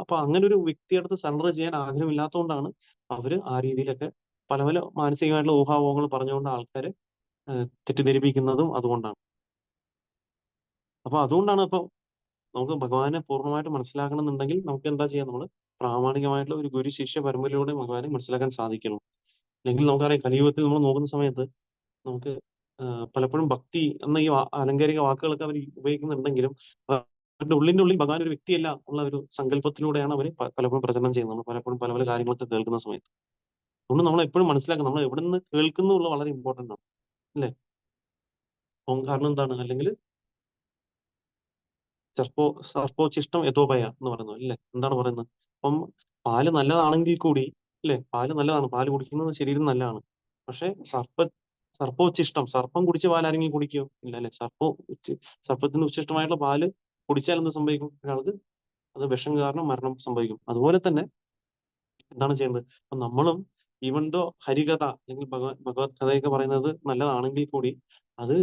അപ്പൊ അങ്ങനെ ഒരു വ്യക്തിയെടുത്ത് സറണ്ടർ ചെയ്യാൻ ആഗ്രഹമില്ലാത്തതുകൊണ്ടാണ് അവര് ആ രീതിയിലൊക്കെ പല പല മാനസികമായിട്ടുള്ള ഊഹാപോഹങ്ങൾ പറഞ്ഞുകൊണ്ട് ആൾക്കാരെ തെറ്റിദ്ധരിപ്പിക്കുന്നതും അതുകൊണ്ടാണ്. അപ്പൊ അതുകൊണ്ടാണ് ഇപ്പൊ നമുക്ക് ഭഗവാനെ പൂർണ്ണമായിട്ട് മനസ്സിലാക്കണമെന്നുണ്ടെങ്കിൽ നമുക്ക് എന്താ ചെയ്യാം? നമ്മള് പ്രാമാണികമായിട്ടുള്ള ഒരു ഗുരു ശിഷ്യ പരമ്പരയിലൂടെ ഭഗവാനെ മനസ്സിലാക്കാൻ സാധിക്കണം. അല്ലെങ്കിൽ നമുക്കറിയാം കലിയുഗത്തിൽ നമ്മൾ നോക്കുന്ന സമയത്ത് നമുക്ക് പലപ്പോഴും ഭക്തി എന്ന ഈ ആലങ്കാരിക വാക്കുകളൊക്കെ അവർ ഉപയോഗിക്കുന്നുണ്ടെങ്കിലും അവരുടെ ഉള്ളിന്റെ ഉള്ളിൽ ഭഗവാൻ ഒരു വ്യക്തിയല്ല ഉള്ള ഒരു സങ്കല്പത്തിലൂടെയാണ് അവർ പലപ്പോഴും പ്രചരണം ചെയ്യുന്നത്. നമ്മൾ പലപ്പോഴും പല പല കാര്യങ്ങളൊക്കെ കേൾക്കുന്ന സമയത്ത്. അതുകൊണ്ട് നമ്മൾ എപ്പോഴും മനസ്സിലാക്കണം നമ്മൾ എവിടെ നിന്ന് കേൾക്കുന്നു എന്നുള്ളത് വളരെ ഇമ്പോർട്ടന്റ് ആണ്. അല്ലേ? അപ്പം കാരണം എന്താണ്? അല്ലെങ്കിൽ സർപ്പോച്ഛിഷ്ടം യഥോഭയ എന്ന് പറയുന്നത് അല്ലേ? എന്താണ് പറയുന്നത്? അപ്പം പാല് നല്ലതാണെങ്കിൽ കൂടി അല്ലേ? പാല് നല്ലതാണ്. പാല് കുടിക്കുന്നത് ശരീരത്തിന് നല്ലതാണ്. പക്ഷേ സർപ്പോച്ഛിഷ്ടം സർപ്പം കുടിച്ച പാൽ ആരെങ്കിലും കുടിക്കുമോ? ഇല്ല അല്ലേ? സർപ്പത്തിന് ഉച്ഛിഷ്ടമായിട്ടുള്ള പാല് കുടിച്ചാൽ എന്ത് സംഭവിക്കും? ഒരാൾക്ക് അത് വിഷം കാരണം മരണം സംഭവിക്കും. അതുപോലെ തന്നെ എന്താണ് ചെയ്യേണ്ടത്? അപ്പൊ നമ്മളും ഈവൻ ദോ ഹരികഥ അല്ലെങ്കിൽ ഭഗവത് കഥയൊക്കെ പറയുന്നത് നല്ലതാണെങ്കിൽ കൂടി അത്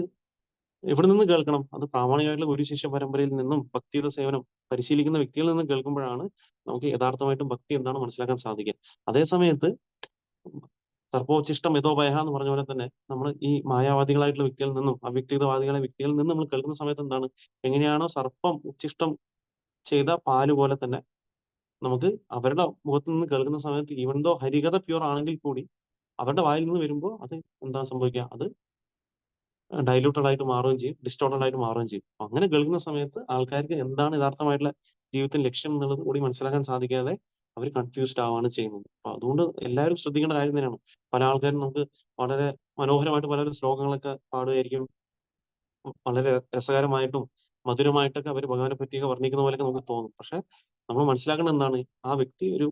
എവിടെ നിന്ന് കേൾക്കണം? അത് പ്രാമാണികമായിട്ടുള്ള ഗുരു ശിഷ്യ പരമ്പരയിൽ നിന്നും ഭക്തിയുടെ സേവനം പരിശീലിക്കുന്ന വ്യക്തികളിൽ നിന്നും കേൾക്കുമ്പോഴാണ് നമുക്ക് യഥാർത്ഥമായിട്ടും ഭക്തി എന്താണെന്ന് മനസ്സിലാക്കാൻ സാധിക്കുക. അതേ സമയത്ത് സർപ്പോച്ഛിഷ്ടം യഥോഭയഃ എന്ന് പറഞ്ഞ പോലെ തന്നെ നമ്മൾ ഈ മായാവാദികളായിട്ടുള്ള വ്യക്തികളിൽ നിന്നും അവ്യക്തിവാദികളായ വ്യക്തികളിൽ നിന്നും നമ്മൾ കേൾക്കുന്ന സമയത്ത് എന്താണ്? എങ്ങനെയാണോ സർപ്പം ഉച്ഛിഷ്ടം ചെയ്ത പാല് പോലെ തന്നെ നമുക്ക് അവരുടെ മുഖത്ത് നിന്ന് കേൾക്കുന്ന സമയത്ത് ഈവൻ ദോ ഹരികഥ പ്യൂർ ആണെങ്കിൽ കൂടി അവരുടെ വായിൽ നിന്ന് വരുമ്പോൾ അത് എന്താ സംഭവിക്കുക? അത് ഡൈല്യൂട്ടഡ് ആയിട്ട് മാറുകയും ചെയ്യും. ഡിസ്റ്റോർട്ടഡ് ആയിട്ട് മാറുകയും ചെയ്യും. അപ്പൊ അങ്ങനെ കേൾക്കുന്ന സമയത്ത് ആൾക്കാർക്ക് എന്താണ് യഥാർത്ഥമായിട്ടുള്ള ജീവിതത്തിൽ ലക്ഷ്യം എന്നുള്ളത് കൂടി മനസ്സിലാക്കാൻ സാധിക്കാതെ അവർ കൺഫ്യൂസ്ഡ് ആവുകയാണ് ചെയ്യുന്നത്. അപ്പൊ അതുകൊണ്ട് എല്ലാവരും ശ്രദ്ധിക്കേണ്ട കാര്യം തന്നെയാണ്. പല ആൾക്കാരും നമുക്ക് വളരെ മനോഹരമായിട്ട് പല ശ്ലോകങ്ങളൊക്കെ പാടുമായിരിക്കും. വളരെ രസകരമായിട്ടും മധുരമായിട്ടൊക്കെ അവർ ഭഗവാനെ പറ്റിയൊക്കെ വർണ്ണിക്കുന്ന പോലെയൊക്കെ നമുക്ക് തോന്നും. പക്ഷെ നമ്മൾ മനസ്സിലാക്കേണ്ടത് എന്താണ്? ആ വ്യക്തി ഒരു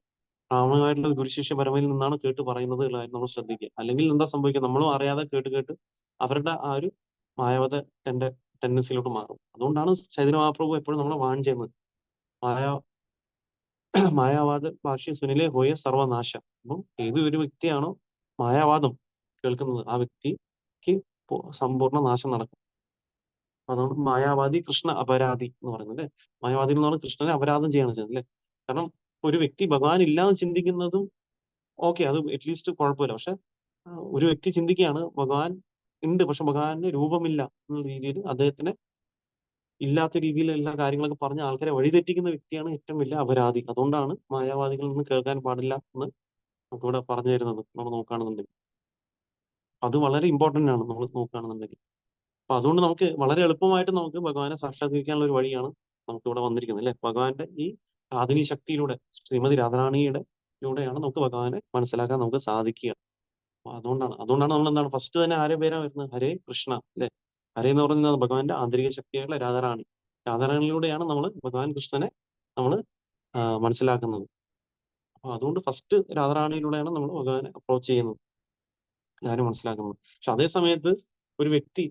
പ്രാമാണികമായിട്ടുള്ള ഗുരുശിഷ്യ പരമ്പരയിൽ നിന്നാണ് കേട്ട് പറയുന്നത് ഉള്ള കാര്യം നമ്മൾ ശ്രദ്ധിക്കുക. അല്ലെങ്കിൽ എന്താ സംഭവിക്കുക? നമ്മളും അറിയാതെ കേട്ട് കേട്ട് അവരുടെ ആ ഒരു മായാവത ടെൻഡൻസിയിലോട്ട് മാറും. അതുകൊണ്ടാണ് ചൈതന്യ മഹാപ്രഭു എപ്പോഴും നമ്മളെ വാൺ ചെയ്യുന്നത്. മായാ മായാവാദ ഭാഷ്യ സുനിലെ ഹോയ സർവനാശ. അപ്പം ഏത് ഒരു വ്യക്തിയാണോ മായാവാദം കേൾക്കുന്നത് ആ വ്യക്തിക്ക് സമ്പൂർണ്ണ നാശം നടക്കും. അതുകൊണ്ട് മായാവാദി കൃഷ്ണ അപരാധി എന്ന് പറയുന്നത് അല്ലേ? മായാവാദി എന്ന് പറഞ്ഞാൽ കൃഷ്ണനെ അപരാധം ചെയ്യാണ് ചെയ്യുന്നത് അല്ലേ? കാരണം ഒരു വ്യക്തി ഭഗവാൻ ഇല്ലാന്ന് ചിന്തിക്കുന്നതും ഓക്കെ അത് അറ്റ്ലീസ്റ്റ് കുഴപ്പമില്ല. പക്ഷെ ഒരു വ്യക്തി ചിന്തിക്കുകയാണ് ഭഗവാൻ ഉണ്ട് പക്ഷെ ഭഗവാന് രൂപമില്ല എന്നുള്ള രീതിയിൽ അദ്ദേഹത്തിന് ഇല്ലാത്ത രീതിയിൽ എല്ലാ കാര്യങ്ങളൊക്കെ പറഞ്ഞ് ആൾക്കാരെ വഴിതെറ്റിക്കുന്ന വ്യക്തിയാണ് ഏറ്റവും വലിയ അപരാധി. അതുകൊണ്ടാണ് മായാവാദികളിൽ നിന്ന് കേൾക്കാൻ പാടില്ല എന്ന് നമുക്കിവിടെ പറഞ്ഞു തരുന്നത് നമ്മൾ നോക്കുകയാണെന്നുണ്ടെങ്കിൽ. അത് വളരെ ഇമ്പോർട്ടന്റ് ആണ് നമ്മൾ നോക്കുകയാണെന്നുണ്ടെങ്കിൽ. അപ്പൊ അതുകൊണ്ട് നമുക്ക് വളരെ എളുപ്പമായിട്ട് നമുക്ക് ഭഗവാനെ സാക്ഷാത്കരിക്കാനുള്ള ഒരു വഴിയാണ് നമുക്കിവിടെ വന്നിരിക്കുന്നത് അല്ലെ? ഭഗവാന്റെ ഈ ആദിനി ശക്തിയിലൂടെ ശ്രീമതി രാധാറാണിയുടെ ലൂടെയാണ് നമുക്ക് ഭഗവാനെ മനസ്സിലാക്കാൻ നമുക്ക് സാധിക്കുക. അപ്പൊ അതുകൊണ്ടാണ് നമ്മൾ എന്താണ് ഫസ്റ്റ് തന്നെ ആരെ പേരാ വരുന്നത്? ഹരേ കൃഷ്ണ അല്ലെ? ഹരേ എന്ന് പറയുന്നത് ഭഗവാന്റെ ആന്തരിക ശക്തിയായിട്ടുള്ള രാധാറാണി. രാധാറാണിയിലൂടെയാണ് നമ്മൾ ഭഗവാൻ കൃഷ്ണനെ നമ്മൾ മനസ്സിലാക്കുന്നത്. അപ്പൊ അതുകൊണ്ട് ഫസ്റ്റ് രാധാറാണിയിലൂടെയാണ് നമ്മൾ ഭഗവാനെ അപ്രോച്ച് ചെയ്യുന്നത്, ഞാനും മനസ്സിലാക്കുന്നത്. പക്ഷെ അതേ സമയത്ത് ഒരു വ്യക്തി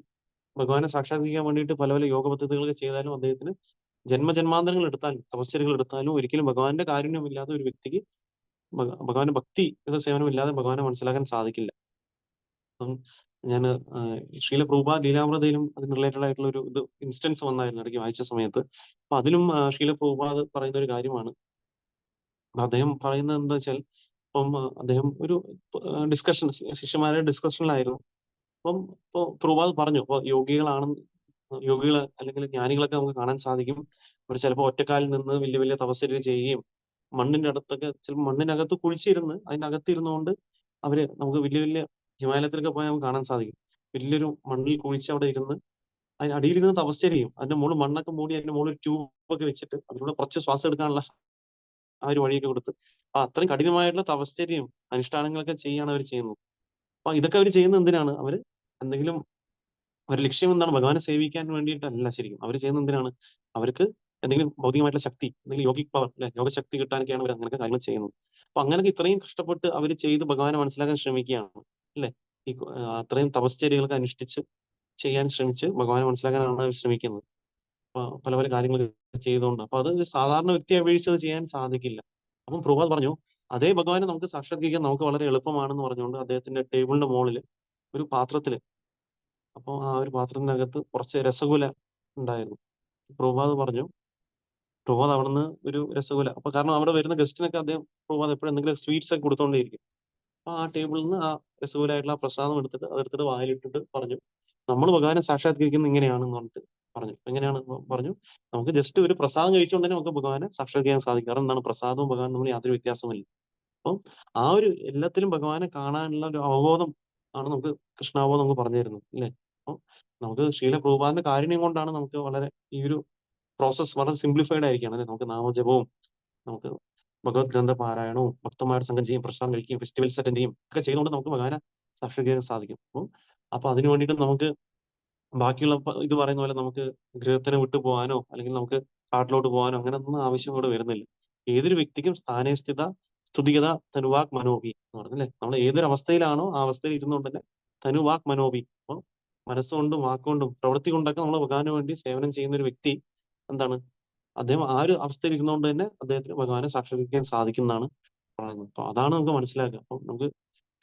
ഭഗവാനെ സാക്ഷാത്കരിക്കാൻ വേണ്ടിയിട്ട് പല പല യോഗ പദ്ധതികളൊക്കെ ചെയ്താലും അദ്ദേഹത്തിന് ജന്മജന്മാന്തരങ്ങൾ എടുത്താലും തപശ്ചര്യകൾ എടുത്താലും ഒരിക്കലും ഭഗവാന്റെ കാരുണ്യമില്ലാതെ ഒരു വ്യക്തിക്ക് ഭഗവാന്റെ ഭക്തി എന്ന സേവനമില്ലാതെ ഭഗവാനെ മനസ്സിലാക്കാൻ സാധിക്കില്ല. അപ്പം ഞാൻ ശ്രീല പ്രഭുപാദ് ലീലാമൃതയിലും അതിന് റിലേറ്റഡ് ആയിട്ടുള്ള ഒരു ഇൻസ്റ്റൻസ് വന്നായിരുന്നു ഇടയ്ക്ക് വായിച്ച സമയത്ത്. അപ്പൊ അതിലും ശ്രീല പ്രഭുപാദ് പറയുന്ന ഒരു കാര്യമാണ്. അപ്പൊ അദ്ദേഹം പറയുന്നത് എന്താ വെച്ചാൽ ഇപ്പം അദ്ദേഹം ഒരു ഡിസ്കഷൻ ശിഷ്യന്മാരുടെ ഡിസ്കഷനിലായിരുന്നു. അപ്പം ഇപ്പൊ പ്രഭുപാദ് പറഞ്ഞു ഇപ്പൊ യോഗികൾ അല്ലെങ്കിൽ ജ്ഞാനികളൊക്കെ നമുക്ക് കാണാൻ സാധിക്കും. അവർ ചിലപ്പോൾ ഒറ്റക്കാലിൽ നിന്ന് വലിയ വലിയ തപസ്സരുകൾ ചെയ്യുകയും മണ്ണിന്റെ അടുത്തൊക്കെ ചിലപ്പോൾ മണ്ണിനകത്ത് കുഴിച്ചിരുന്ന് അതിനകത്തിരുന്നുകൊണ്ട് അവര് നമുക്ക് വലിയ വലിയ ഹിമാലയത്തിലൊക്കെ പോയാൽ നമുക്ക് കാണാൻ സാധിക്കും. വലിയൊരു മണ്ണിൽ കുഴിച്ച് അവിടെ ഇരുന്ന് അതിന് അടിയിലിരുന്ന് തപസ്സര ചെയ്യും. അതിന്റെ മുകളിൽ മണ്ണൊക്കെ മൂടി അതിന്റെ മുകളിൽ ട്യൂബൊക്കെ വെച്ചിട്ട് അതിലൂടെ കുറച്ച് ശ്വാസം എടുക്കാനുള്ള ആ ഒരു വഴിയൊക്കെ കൊടുത്ത് അത്രയും കഠിനമായിട്ടുള്ള തപശ്ചര്യയും അനുഷ്ഠാനങ്ങളൊക്കെ ചെയ്യാണ് അവർ ചെയ്യുന്നത്. അപ്പൊ ഇതൊക്കെ അവർ ചെയ്യുന്നത് എന്തിനാണ്? അവര് എന്തെങ്കിലും ഒരു ലക്ഷ്യം എന്താണ്? ഭഗവാനെ സേവിക്കാൻ വേണ്ടിയിട്ടല്ല ശരിക്കും. അവർ ചെയ്യുന്നത് എന്തിനാണ്? അവർക്ക് എന്തെങ്കിലും ഭൗതികമായിട്ടുള്ള ശക്തി, എന്തെങ്കിലും യോഗിക് പവർ അല്ലെ, യോഗശക്തി കിട്ടാനൊക്കെയാണ് അവർ അങ്ങനെയൊക്കെ കാര്യങ്ങൾ ചെയ്യുന്നത്. അപ്പൊ അങ്ങനെയൊക്കെ ഇത്രയും കഷ്ടപ്പെട്ട് അവർ ചെയ്ത് ഭഗവാനെ മനസ്സിലാക്കാൻ ശ്രമിക്കുകയാണ് അല്ലെ? ഈ അത്രയും തപശ്ചര്യകളൊക്കെ അനുഷ്ഠിച്ച് ചെയ്യാൻ ശ്രമിച്ച് ഭഗവാനെ മനസ്സിലാക്കാനാണ് അവർ ശ്രമിക്കുന്നത്. പല പല കാര്യങ്ങൾ ചെയ്തുകൊണ്ട്. അപ്പൊ അത് സാധാരണ വ്യക്തിയെ അപേക്ഷിച്ച് അത് ചെയ്യാൻ സാധിക്കില്ല. അപ്പം പ്രഭുപാദ് പറഞ്ഞു അതേ ഭഗവാനെ നമുക്ക് സാക്ഷാത്കരിക്കാൻ നമുക്ക് വളരെ എളുപ്പമാണെന്ന് പറഞ്ഞുകൊണ്ട് അദ്ദേഹത്തിന്റെ ടേബിളിന്റെ മുകളിൽ ഒരു പാത്രത്തില് അപ്പൊ ആ ഒരു പാത്രത്തിനകത്ത് കുറച്ച് രസഗുല ഉണ്ടായിരുന്നു. പ്രഭുപാദ് അവിടുന്ന് ഒരു രസഗുല അപ്പൊ കാരണം അവിടെ വരുന്ന ഗസ്റ്റിനൊക്കെ പ്രഭുപാദ് എപ്പോഴും എന്തെങ്കിലും സ്വീറ്റ്സ് ഒക്കെ കൊടുത്തോണ്ടേയിരിക്കും. അപ്പൊ ആ ടേബിളിൽ നിന്ന് ആ രസഗുല ആയിട്ടുള്ള ആ പ്രസാദം എടുത്തിട്ട് അതെടുത്തിട്ട് വായിലിട്ടിട്ട് പറഞ്ഞു നമ്മൾ ഭഗവാനെ സാക്ഷാത്കരിക്കുന്നത് ഇങ്ങനെയാണെന്ന് പറഞ്ഞിട്ട് പറഞ്ഞു. എങ്ങനെയാണ് പറഞ്ഞു? നമുക്ക് ജസ്റ്റ് ഒരു പ്രസാദം കഴിച്ചുകൊണ്ട് തന്നെ നമുക്ക് ഭഗവാനെ സാക്ഷാത്കരിക്കാൻ സാധിക്കും. കാരണം എന്താണ്? പ്രസാദവും ഭഗവാനും തമ്മിൽ യാതൊരു വ്യത്യാസവുമില്ല. അപ്പം ആ ഒരു എല്ലാത്തിലും ഭഗവാനെ കാണാനുള്ള ഒരു അവബോധം ആണ് നമുക്ക് കൃഷ്ണാവബോധം നമുക്ക് പറഞ്ഞു തരുന്നത് അല്ലേ? അപ്പം നമുക്ക് ശ്രീല പ്രഭുപാദിന്റെ കാരുണ്യം കൊണ്ടാണ് നമുക്ക് വളരെ ഈ ഒരു പ്രോസസ്സ് വളരെ സിംപ്ലിഫൈഡ് ആയിരിക്കുകയാണ് അല്ലേ? നമുക്ക് നാമജപവും നമുക്ക് ഭഗവത് ഗ്രന്ഥ പാരായണവും ഭക്തന്മാരുടെ സംഘം ചെയ്യും, പ്രസാദം കഴിക്കുകയും ഫെസ്റ്റിവൽസ് അറ്റൻഡ് ചെയ്യും ഒക്കെ ചെയ്തുകൊണ്ട് നമുക്ക് ഭഗവാനെ സാക്ഷാത്കരിക്കാൻ സാധിക്കും. അപ്പൊ അതിനു വേണ്ടിയിട്ട് നമുക്ക് ബാക്കിയുള്ള ഇത് പറയുന്ന പോലെ നമുക്ക് ഗൃഹത്തിനെ വിട്ടു പോകാനോ അല്ലെങ്കിൽ നമുക്ക് കാട്ടിലോട്ട് പോകാനോ അങ്ങനെയൊന്നും ആവശ്യം ഇവിടെ വരുന്നില്ല. ഏതൊരു വ്യക്തിക്കും സ്ഥാനേ സ്ഥിത സ്തുതിഗത തനുവാക് മനോബി എന്ന് പറഞ്ഞല്ലേ? നമ്മൾ ഏതൊരു അവസ്ഥയിലാണോ ആ അവസ്ഥയിൽ ഇരുന്നുകൊണ്ട് തന്നെ തനുവാക് മനോബി. അപ്പൊ മനസ്സുകൊണ്ടും വാക്കുകൊണ്ടും പ്രവൃത്തി കൊണ്ടൊക്കെ നമ്മൾ ഭഗവാന് വേണ്ടി സേവനം ചെയ്യുന്ന ഒരു വ്യക്തി എന്താണ്? അദ്ദേഹം ആ ഒരു അവസ്ഥയിൽ ഇരുന്നുകൊണ്ട് തന്നെ അദ്ദേഹത്തിന് ഭഗവാനെ സാക്ഷാത്കരിക്കാൻ സാധിക്കുന്നതാണ് പറയുന്നത്. അപ്പൊ അതാണ് നമുക്ക് മനസ്സിലാക്കുക. അപ്പൊ നമുക്ക്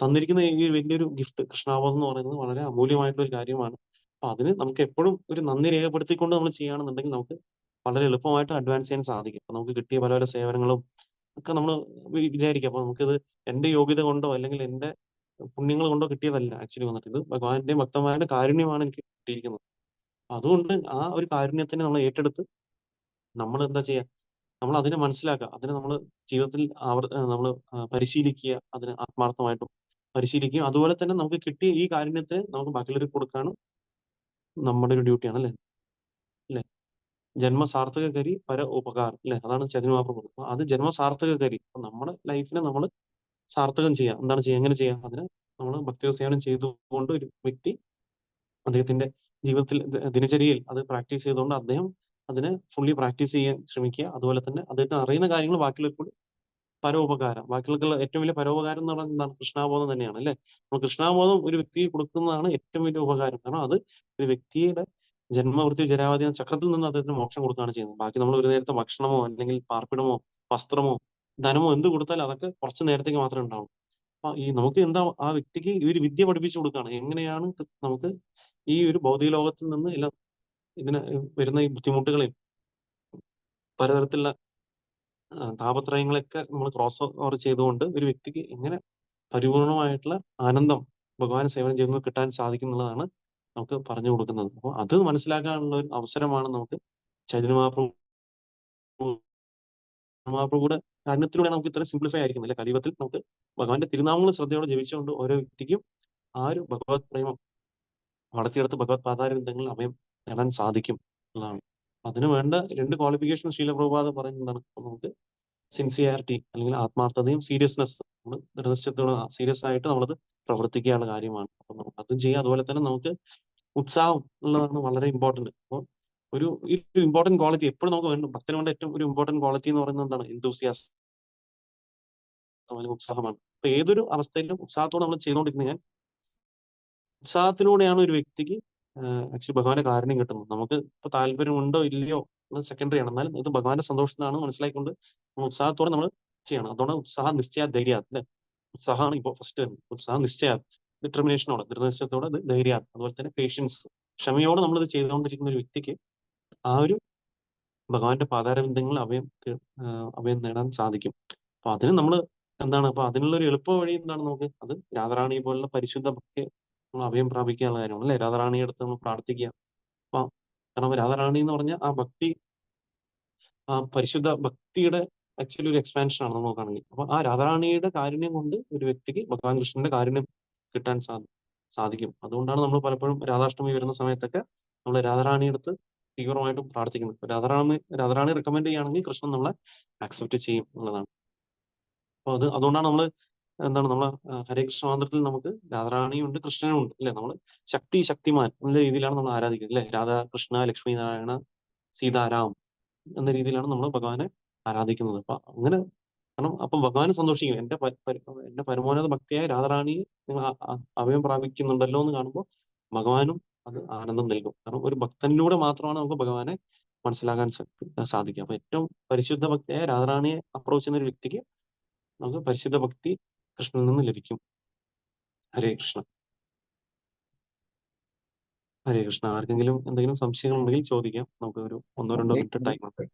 തന്നിരിക്കുന്ന ഈ വലിയൊരു ഗിഫ്റ്റ് കൃഷ്ണാവബോധം എന്ന് പറയുന്നത് വളരെ അമൂല്യമായിട്ടുള്ള ഒരു കാര്യമാണ്. അപ്പൊ അതിന് നമുക്ക് എപ്പോഴും ഒരു നന്ദി രേഖപ്പെടുത്തിക്കൊണ്ട് നമ്മൾ ചെയ്യുകയാണെന്നുണ്ടെങ്കിൽ നമുക്ക് വളരെ എളുപ്പമായിട്ട് അഡ്വാൻസ് ചെയ്യാൻ സാധിക്കും. അപ്പൊ നമുക്ക് കിട്ടിയ പല പല സേവനങ്ങളും ഒക്കെ നമ്മൾ വിചാരിക്കുക. അപ്പൊ നമുക്കിത് എന്റെ യോഗ്യത കൊണ്ടോ അല്ലെങ്കിൽ എന്റെ പുണ്യങ്ങൾ കൊണ്ടോ കിട്ടിയതല്ല ആക്ച്വലി വന്നിട്ട്. ഇത് ഭഗവാന്റെയും ഭക്തന്മാരുടെ കാരുണ്യമാണ് എനിക്ക് കിട്ടിയിരിക്കുന്നത്. അപ്പൊ അതുകൊണ്ട് ആ ഒരു കാരുണ്യത്തിനെ നമ്മൾ ഏറ്റെടുത്ത് നമ്മൾ എന്താ ചെയ്യുക? നമ്മൾ അതിനെ മനസ്സിലാക്കുക. അതിനെ നമ്മൾ ജീവിതത്തിൽ നമ്മൾ പരിശീലിക്കുക. അതിന് ആത്മാർത്ഥമായിട്ടും പരിശീലിക്കുകയും അതുപോലെ തന്നെ നമുക്ക് കിട്ടിയ ഈ കാരുണ്യത്തെ നമുക്ക് ബാക്കിയുള്ളവർക്ക് കൊടുക്കാനും നമ്മുടെ ഒരു ഡ്യൂട്ടിയാണ് അല്ലേ? അല്ലേ? ജന്മസാർത്ഥക കരി പര ഉപകാർ അല്ലേ? അതാണ് ചൈതന്യ മഹാപ്രഭു. അപ്പൊ അത് ജന്മസാർത്ഥക കരി. അപ്പൊ നമ്മുടെ ലൈഫിനെ നമ്മൾ സാർത്ഥകം ചെയ്യുക. എന്താണ് ചെയ്യുക? എങ്ങനെ ചെയ്യുക? അതിന് നമ്മൾ ഭക്തി സേവനം ചെയ്തുകൊണ്ട് ഒരു വ്യക്തി അദ്ദേഹത്തിന്റെ ജീവിതത്തിൽ ദിനചര്യയിൽ അത് പ്രാക്ടീസ് ചെയ്തുകൊണ്ട് അദ്ദേഹം അതിനെ ഫുള്ളി പ്രാക്ടീസ് ചെയ്യാൻ ശ്രമിക്കുക. അതുപോലെ തന്നെ അദ്ദേഹത്തിന് അറിയുന്ന കാര്യങ്ങൾ ബാക്കിയുള്ളവർക്ക് കൂടി പരോപകാരം. ബാക്കിയുള്ളവർക്കുള്ള ഏറ്റവും വലിയ പരോപകാരം എന്ന് പറയുന്നത് എന്താണ്? കൃഷ്ണാബോധം തന്നെയാണ് അല്ലേ? അപ്പോൾ കൃഷ്ണാബോധം ഒരു വ്യക്തിക്ക് കൊടുക്കുന്നതാണ് ഏറ്റവും വലിയ ഉപകാരം. കാരണം അത് ഒരു വ്യക്തിയുടെ ജന്മവൃത്തി ജരാവധി എന്ന ചക്രത്തിൽ നിന്ന് അദ്ദേഹത്തിന് മോക്ഷം കൊടുക്കുകയാണ് ചെയ്യുന്നത്. ബാക്കി നമ്മൾ ഒരു നേരത്തെ ഭക്ഷണമോ അല്ലെങ്കിൽ പാർപ്പിടമോ വസ്ത്രമോ ധനമോ എന്ത് കൊടുത്താലും അതൊക്കെ കുറച്ച് നേരത്തേക്ക് മാത്രമേ ഉണ്ടാവൂ. അപ്പൊ ഈ നമുക്ക് എന്താ ആ വ്യക്തിക്ക് ഈ ഒരു വിദ്യ പഠിപ്പിച്ചു കൊടുക്കുകയാണ്. എങ്ങനെയാണ് നമുക്ക് ഈ ഒരു ഭൗതിക ലോകത്തിൽ നിന്ന് എല്ലാം ഇതിന് വരുന്ന ഈ ബുദ്ധിമുട്ടുകളെയും പലതരത്തിലുള്ള താപത്രയങ്ങളൊക്കെ നമ്മൾ ക്രോസ് ഓവർ ചെയ്തുകൊണ്ട് ഒരു വ്യക്തിക്ക് എങ്ങനെ പരിപൂർണമായിട്ടുള്ള ആനന്ദം ഭഗവാൻ സേവനം ചെയ്യുന്നത് കിട്ടാൻ സാധിക്കും എന്നുള്ളതാണ് നമുക്ക് പറഞ്ഞു കൊടുക്കുന്നത്. അപ്പോൾ അത് മനസ്സിലാക്കാനുള്ള ഒരു അവസരമാണ് നമുക്ക് ചൈതന്യ മഹാപ്രഭുയുടെ കാരുണ്യത്തിലൂടെ നമുക്ക് ഇത്ര സിംപ്ലിഫൈ ആയിരിക്കുന്നില്ല. കലിയുഗത്തിൽ നമുക്ക് ഭഗവാന്റെ തിരുനാമങ്ങൾ ശ്രദ്ധയോടെ ജപിച്ചുകൊണ്ട് ഓരോ വ്യക്തിക്കും ആ ഒരു ഭഗവത് പ്രേമം വളർത്തിയെടുത്ത് ഭഗവത് പാതാരബന്ധങ്ങളിൽ അഭയം നേടാൻ സാധിക്കും എന്നുള്ളതാണ്. അതിന് വേണ്ട 2 ക്വാളിഫിക്കേഷൻ ശീല പ്രഭുപാദ് പറയുന്നതാണ്. അപ്പൊ നമുക്ക് സിൻസിയാരിറ്റി അല്ലെങ്കിൽ ആത്മാർത്ഥതയും സീരിയസ്നെസ് നമ്മൾ ദൃഢനിശ്ചയത്തോടെ സീരിയസ് ആയിട്ട് നമ്മളത് പ്രവർത്തിക്കാനുള്ള കാര്യമാണ്. അപ്പൊ നമുക്ക് അതും ചെയ്യാം. അതുപോലെ തന്നെ നമുക്ക് ഉത്സാഹം ഉള്ളതാണ് വളരെ ഇമ്പോർട്ടന്റ്. അപ്പോൾ ഈ ഒരു ഇമ്പോർട്ടന്റ് ക്വാളിറ്റി എപ്പോഴും നമുക്ക് വേണം. ഭക്തന് വേണ്ട ഏറ്റവും ഒരു ഇമ്പോർട്ടന്റ് ക്വാളിറ്റി എന്ന് പറയുന്നത് എന്താണ്? എന്തൂസിയാസം അല്ലെങ്കിൽ ഉത്സാഹമാണ്. അപ്പൊ ഏതൊരു അവസ്ഥയിലും ഉത്സാഹത്തോടെ നമ്മൾ ചെയ്തുകൊണ്ടിരുന്ന ഉത്സാഹത്തിലൂടെയാണ് ഒരു വ്യക്തിക്ക് ആക്ച്വലി ഭഗവാന്റെ കാരുണ്യം കിട്ടുന്നത്. നമുക്ക് ഇപ്പൊ താല്പര്യമുണ്ടോ ഇല്ലയോ എന്നത് സെക്കൻഡറി ആണ്. എന്നാലും ഇത് ഭഗവാന്റെ സന്തോഷത്തിനാണ് മനസ്സിലാക്കിക്കൊണ്ട് ഉത്സാഹത്തോടെ നമ്മൾ ചെയ്യണം. അതുകൊണ്ട് ഉത്സാഹ നിശ്ചയ ധൈര്യ അല്ലെ? ഉത്സാഹമാണ് ഇപ്പോൾ ഫസ്റ്റ് വരുന്നത്. ഉത്സാഹ നിശ്ചയ ഡിറ്റർമിനേഷനോടെ ദൃഢനിശ്ചയത്തോടെ ധൈര്യ അതുപോലെ തന്നെ പേഷ്യൻസ് ക്ഷമയോടെ നമ്മൾ ഇത് ചെയ്തുകൊണ്ടിരിക്കുന്ന ഒരു വ്യക്തിക്ക് ആ ഒരു ഭഗവാന്റെ പാതാരബന്ധങ്ങളിൽ അഭയം നേടാൻ സാധിക്കും. അപ്പൊ അതിന് നമ്മൾ എന്താണ് അപ്പൊ അതിനുള്ള ഒരു എളുപ്പ വഴി എന്താണ് നമുക്ക് അത് രാധാറാണി പോലുള്ള പരിശുദ്ധ ഭക്തി നമ്മൾ അഭയം പ്രാപിക്കാനുള്ള കാര്യമാണ് അല്ലെ? രാധാറാണിയെ അടുത്ത് നമ്മൾ പ്രാർത്ഥിക്കുക. അപ്പൊ കാരണം രാധാറാണി എന്ന് പറഞ്ഞാൽ ആ ഭക്തി ആ പരിശുദ്ധ ഭക്തിയുടെ ആക്ച്വലി ഒരു എക്സ്പാൻഷൻ ആണ് നമ്മൾ നോക്കുകയാണെങ്കിൽ. അപ്പൊ ആ രാധാറാണിയുടെ കാരുണ്യം കൊണ്ട് ഒരു വ്യക്തിക്ക് ഭഗവാൻ കൃഷ്ണന്റെ കാരുണ്യം കിട്ടാൻ സാധിക്കും. അതുകൊണ്ടാണ് നമ്മൾ പലപ്പോഴും രാധാഷ്ടമി വരുന്ന സമയത്തൊക്കെ നമ്മൾ രാധാറാണിയെടുത്ത് തീവ്രമായിട്ടും പ്രാർത്ഥിക്കുന്നത്. രാധാറാണി റെക്കമെൻഡ് ചെയ്യുകയാണെങ്കിൽ കൃഷ്ണൻ നമ്മളെ ആക്സെപ്റ്റ് ചെയ്യും എന്നുള്ളതാണ്. അപ്പൊ അതുകൊണ്ടാണ് നമ്മൾ എന്താണ് നമ്മളെ ഹരേ കൃഷ്ണ മന്ത്രത്തിൽ നമുക്ക് രാധാറാണിയും ഉണ്ട് കൃഷ്ണനും ഉണ്ട് അല്ലെ? നമ്മൾ ശക്തിമാൻ എന്ന രീതിയിലാണ് നമ്മൾ ആരാധിക്കുന്നത് അല്ലെ? രാധാ കൃഷ്ണ ലക്ഷ്മി നാരായണ സീതാരാം എന്ന രീതിയിലാണ് നമ്മൾ ഭഗവാനെ ആരാധിക്കുന്നത്. അപ്പൊ അങ്ങനെ കാരണം അപ്പൊ ഭഗവാനെ സന്തോഷിക്കും. എന്റെ പരമോന്നത ഭക്തിയായ രാധാറാണിയെ നിങ്ങൾ അഭയം പ്രാപിക്കുന്നുണ്ടല്ലോ എന്ന് കാണുമ്പോൾ ഭഗവാനും അത് ആനന്ദം നൽകും. കാരണം ഒരു ഭക്തനിലൂടെ മാത്രമാണ് നമുക്ക് ഭഗവാനെ മനസ്സിലാക്കാൻ സാധിക്കുക. അപ്പൊ ഏറ്റവും പരിശുദ്ധ ഭക്തിയായ രാധാറാണിയെ അപ്രോച്ച് ചെയ്യുന്ന ഒരു വ്യക്തിക്ക് നമുക്ക് പരിശുദ്ധ ഭക്തി കൃഷ്ണനിൽ നിന്ന് ലഭിക്കും. ഹരേ കൃഷ്ണ. ഹരേ കൃഷ്ണ. ആർക്കെങ്കിലും എന്തെങ്കിലും സംശയങ്ങൾ ഉണ്ടെങ്കിൽ ചോദിക്കാം. നമുക്ക് ഒരു 1-2 മിനിറ്റ് ടൈം ഉണ്ട്.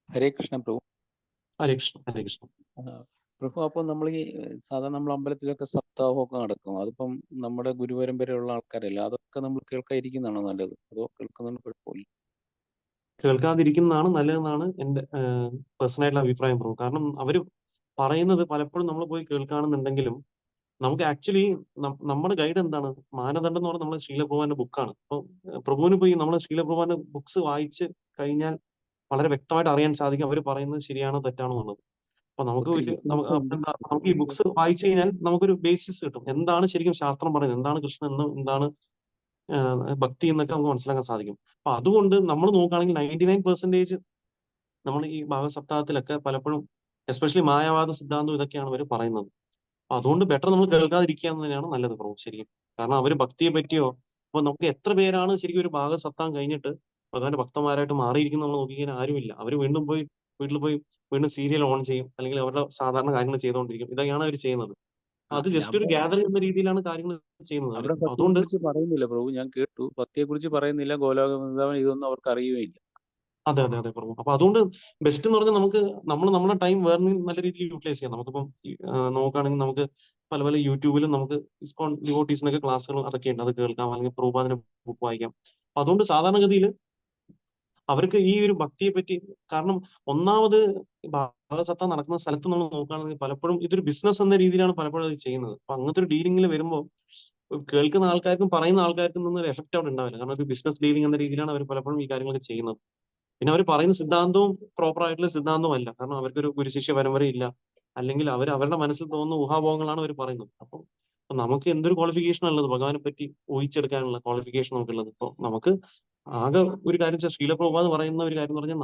ഹരേ കൃഷ്ണ പ്രഭു. ഹരേ കൃഷ്ണ. ഹരേ കൃഷ്ണ. പ്രഭു, അപ്പോൾ നമ്മൾ ഈ സാധാരണ നമ്മൾ അമ്പലത്തിലൊക്കെ സപ്താഹമൊക്കെ നടക്കും. അതിപ്പം നമ്മുടെ ഗുരുപരമ്പരയുള്ള ആൾക്കാരല്ല, അതൊക്കെ നമ്മൾ കേൾക്കാതിരിക്കുന്നതാണോ നല്ലത്? അതോ കേൾക്കുന്നതിന് കുഴപ്പമില്ല? കേൾക്കാതിരിക്കുന്നതാണ് നല്ലതെന്നാണ് എൻ്റെ പേഴ്സണലായിട്ടുള്ള അഭിപ്രായം പ്രഭു. കാരണം അവര് പറയുന്നത് പലപ്പോഴും നമ്മൾ പോയി കേൾക്കുകയാണെന്നുണ്ടെങ്കിലും നമുക്ക് ആക്ച്വലി നമ്മുടെ ഗൈഡ് എന്താണ് മാനദണ്ഡം എന്ന് പറഞ്ഞാൽ നമ്മുടെ ശീലപ്രഭുവിന്റെ ബുക്കാണ്. അപ്പൊ പ്രഭുവിന് പോയി നമ്മുടെ ശീലപ്രഭുവിന്റെ ബുക്സ് വായിച്ച് കഴിഞ്ഞാൽ വളരെ വ്യക്തമായിട്ട് അറിയാൻ സാധിക്കും അവർ പറയുന്നത് ശരിയാണോ തെറ്റാണോ എന്നുള്ളത്. അപ്പൊ നമുക്ക് ഒത്തിരി ഒരു വ്യത്യാസമുണ്ട്. നമുക്ക് ഈ ബുക്സ് വായിച്ചു കഴിഞ്ഞാൽ നമുക്കൊരു ബേസിസ് കിട്ടും. എന്താണ് ശരിക്കും ശാസ്ത്രം പറയുന്നത്, എന്താണ് കൃഷ്ണൻ എന്നും എന്താണ് ഭക്തി എന്നൊക്കെ നമുക്ക് മനസ്സിലാക്കാൻ സാധിക്കും. അപ്പൊ അതുകൊണ്ട് നമ്മൾ നോക്കുകയാണെങ്കിൽ 99% നമ്മൾ ഈ ഭാഗവത സപ്താഹത്തിലൊക്കെ പലപ്പോഴും എസ്പെഷ്യലി മായാവാദ സിദ്ധാന്തം ഇതൊക്കെയാണ് അവർ പറയുന്നത്. അപ്പൊ അതുകൊണ്ട് ബെറ്റർ നമ്മൾ കേൾക്കാതിരിക്കുക എന്ന് തന്നെയാണ് നല്ലത് പ്രഭു ശരിക്കും. കാരണം അവർ ഭക്തിയെ പറ്റിയോ അപ്പൊ നമുക്ക് എത്ര പേരാണ് ശരിക്കും ഒരു ഭാഗവത സപ്താഹം കഴിഞ്ഞിട്ട് ഭഗവാന്റെ ഭക്തന്മാരായിട്ട് മാറിയിരിക്കുന്ന നമ്മൾ നോക്കിക്കഴിഞ്ഞാൽ ആരുമില്ല. അവർ വീണ്ടും പോയി വീട്ടിൽ പോയി വീണ്ടും സീരിയൽ ഓൺ ചെയ്യും, അല്ലെങ്കിൽ അവരുടെ സാധാരണ കാര്യങ്ങൾ ചെയ്തുകൊണ്ടിരിക്കും. ഇതൊക്കെയാണ് അവർ ചെയ്യുന്നത്. അത് അല്ല, ജസ്റ്റ് ഒരു ഗ്യാതറിംഗ് എന്ന രീതിയിലാണ് കാര്യങ്ങൾ ചെയ്യുന്നത് അവര്. അവിടെ അപ്പൊ ഭക്തിയെ അതുകൊണ്ട് കുറിച്ച് പറയുന്നില്ല പ്രഭു. ഞാൻ കേട്ടു, ഭക്തിയെ കുറിച്ച് പറയുന്നില്ല. ഗോലോക വൃന്ദാവൻ ഇതൊന്നും അവർക്ക് അറിയുകയില്ല. അതെ അതെ അതെ പ്രഭു. അപ്പൊ അതുകൊണ്ട് ബെസ്റ്റ് എന്ന് പറഞ്ഞാൽ നമുക്ക് നമ്മുടെ ടൈം വേറെ നല്ല രീതിയിൽ യൂട്ടിലൈസ് ചെയ്യാം. നമുക്കിപ്പം നോക്കുകയാണെങ്കിൽ നമുക്ക് പല പല യൂട്യൂബിലും നമുക്ക് ഇസ്കോൺ ഡിവോട്ടീസിനൊക്കെ ക്ലാസ്സുകൾ അതൊക്കെ ഉണ്ട്. അത് കേൾക്കാം, അല്ലെങ്കിൽ പ്രഭുപാദിന്റെ ബുക്ക് വായിക്കാം. അപ്പൊ അതുകൊണ്ട് സാധാരണഗതിയിൽ അവർക്ക് ഈ ഒരു ഭക്തിയെ പറ്റി, കാരണം ഒന്നാമത് ഭാഗവത നടക്കുന്ന സ്ഥലത്ത് നമ്മൾ നോക്കുകയാണെങ്കിൽ പലപ്പോഴും ഇതൊരു ബിസിനസ് എന്ന രീതിയിലാണ് പലപ്പോഴും അത് ചെയ്യുന്നത്. അപ്പൊ അങ്ങനത്തെ ഒരു ഡീലിംഗിൽ വരുമ്പോൾ കേൾക്കുന്ന ആൾക്കാർക്കും പറയുന്ന ആൾക്കാർക്കും നിന്നൊരു എഫക്റ്റ് അവിടെ ഉണ്ടാവില്ല. കാരണം ഒരു ബിസിനസ് ഡീലിംഗ് എന്ന രീതിയിലാണ് അവർ പലപ്പോഴും ഈ കാര്യങ്ങളൊക്കെ ചെയ്യുന്നത്. പിന്നെ അവർ പറയുന്ന സിദ്ധാന്തവും പ്രോപ്പർ ആയിട്ടുള്ള സിദ്ധാന്തവും അല്ല. കാരണം അവർക്കൊരു ഗുരുശിഷ്യ പരമ്പര ഇല്ല, അല്ലെങ്കിൽ അവരുടെ മനസ്സിൽ തോന്നുന്ന ഊഹാഭോഗങ്ങളാണ് അവർ പറയുന്നത്. അപ്പം നമുക്ക് എന്തൊരു ക്വാളിഫിക്കേഷൻ ഉള്ളത് ഭഗവാനെ പറ്റി ഊഹിച്ചെടുക്കാനുള്ള ക്വാളിഫിക്കേഷൻ നമുക്കുള്ളത്. ഇപ്പൊ നമുക്ക് ആകെ ഒരു കാര്യം വെച്ചാൽ ശീലപ്രഭുപാദ് പറയുന്ന ഒരു കാര്യം എന്ന് പറഞ്ഞാൽ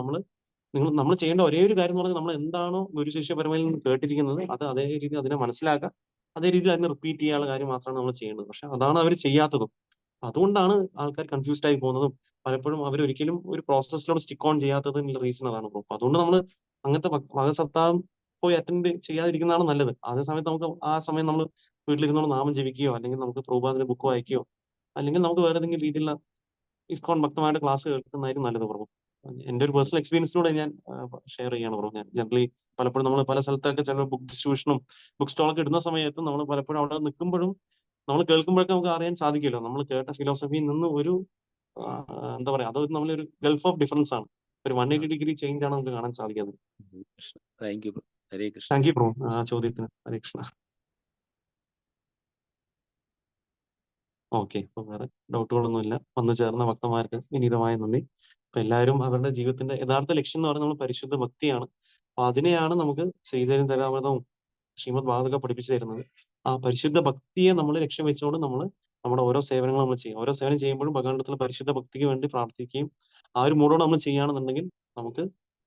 നമ്മൾ ചെയ്യേണ്ട ഒരേ ഒരു കാര്യം എന്ന് പറഞ്ഞാൽ നമ്മൾ എന്താണോ ഗുരുശിഷ്യ പരമ്പരയിൽ നിന്ന് കേട്ടിരിക്കുന്നത് അത് അതേ രീതിയിൽ അതിനെ മനസ്സിലാക്കുക, അതേ രീതിയിൽ അതിനെ റിപ്പീറ്റ് ചെയ്യാനുള്ള കാര്യം മാത്രമാണ് നമ്മൾ ചെയ്യേണ്ടത്. പക്ഷെ അതാണ് അവർ ചെയ്യാത്തതും. അതുകൊണ്ടാണ് ആൾക്കാർ കൺഫ്യൂസ്ഡ് ആയി പോകുന്നതും പലപ്പോഴും അവരൊരിക്കലും ഒരു പ്രോസസ്സിലോട് സ്റ്റിക്ക് ഓൺ ചെയ്യാത്തതിനുള്ള റീസൺ അതാണ്. അപ്പൊ അതുകൊണ്ട് നമ്മൾ അങ്ങനത്തെ മകസപ്താഹം പോയി അറ്റൻഡ് ചെയ്യാതിരിക്കുന്നതാണ് നല്ലത്. അതേ സമയത്ത് നമുക്ക് ആ സമയം നമ്മൾ വീട്ടിലിരുന്നോണ്ട് നാമം ജപിക്കുകയോ, അല്ലെങ്കിൽ നമുക്ക് പ്രഭുപാദിന്റെ ബുക്ക് വായിക്കുകയോ, അല്ലെങ്കിൽ നമുക്ക് വേറെ ഏതെങ്കിലും രീതിയിലുള്ള ഇസ്കോൺ ഭക്തമായിട്ട് ക്ലാസ് കേൾക്കുന്നതായിരിക്കും നല്ലത് പ്രഭു. എന്റെ ഒരു പേഴ്സണൽ എക്സ്പീരിയൻസിലൂടെ ഞാൻ ഷെയർ ചെയ്യാണ് പ്രഭു. ഞാൻ ജനറലി പലപ്പോഴും നമ്മൾ പല സ്ഥലത്തൊക്കെ ചില ബുക്ക് ഡിസ്ട്രിബ്യൂഷനും ബുക്ക് സ്റ്റോളൊക്കെ ഇടുന്ന സമയത്ത് നമ്മൾ പലപ്പോഴും അവിടെ നിൽക്കുമ്പോഴും നമ്മൾ കേൾക്കുമ്പോഴൊക്കെ നമുക്ക് അറിയാൻ സാധിക്കുമല്ലോ, നമ്മൾ കേട്ട ഫിലോസഫിയിൽ നിന്ന് ഒരു എന്താ പറയാ, അത് നമ്മളൊരു ഗൾഫ് ഓഫ് ഡിഫറൻസ് ആണ്. ഒരു 180 ഡിഗ്രി ചേഞ്ച് ആണ് നമുക്ക് കാണാൻ സാധിക്കുന്നത്. Thank you. Hare Krishna. Thank you bro ആ ചോദ്യത്തിന്. ഹരേ കൃഷ്ണ. ഓക്കെ, ഇപ്പൊ വേറെ ഡൗട്ടുകളൊന്നുമില്ല. വന്നു ചേർന്ന ഭക്തന്മാർക്ക് വിനീതമായ നന്ദി. അപ്പൊ എല്ലാവരും അവരുടെ ജീവിതത്തിന്റെ യഥാർത്ഥ ലക്ഷ്യം എന്ന് പറയുന്നത് നമ്മൾ പരിശുദ്ധ ഭക്തിയാണ്. അപ്പൊ അതിനെയാണ് നമുക്ക് ശ്രീചൈതന്യ ധരാമൃതവും ശ്രീമദ് ഭാഗവതമൊക്കെ പഠിപ്പിച്ചു തരുന്നത്. ആ പരിശുദ്ധ ഭക്തിയെ നമ്മൾ ലക്ഷ്യം വെച്ചുകൊണ്ട് നമ്മൾ നമ്മുടെ ഓരോ സേവനങ്ങളും നമ്മൾ ചെയ്യും. ഓരോ സേവനം ചെയ്യുമ്പോഴും ഭഗവാന്റെ പരിശുദ്ധ ഭക്തിക്ക് വേണ്ടി പ്രാർത്ഥിക്കുകയും ആ ഒരു മൂടോടെ നമ്മൾ ചെയ്യുകയാണെന്നുണ്ടെങ്കിൽ നമുക്ക്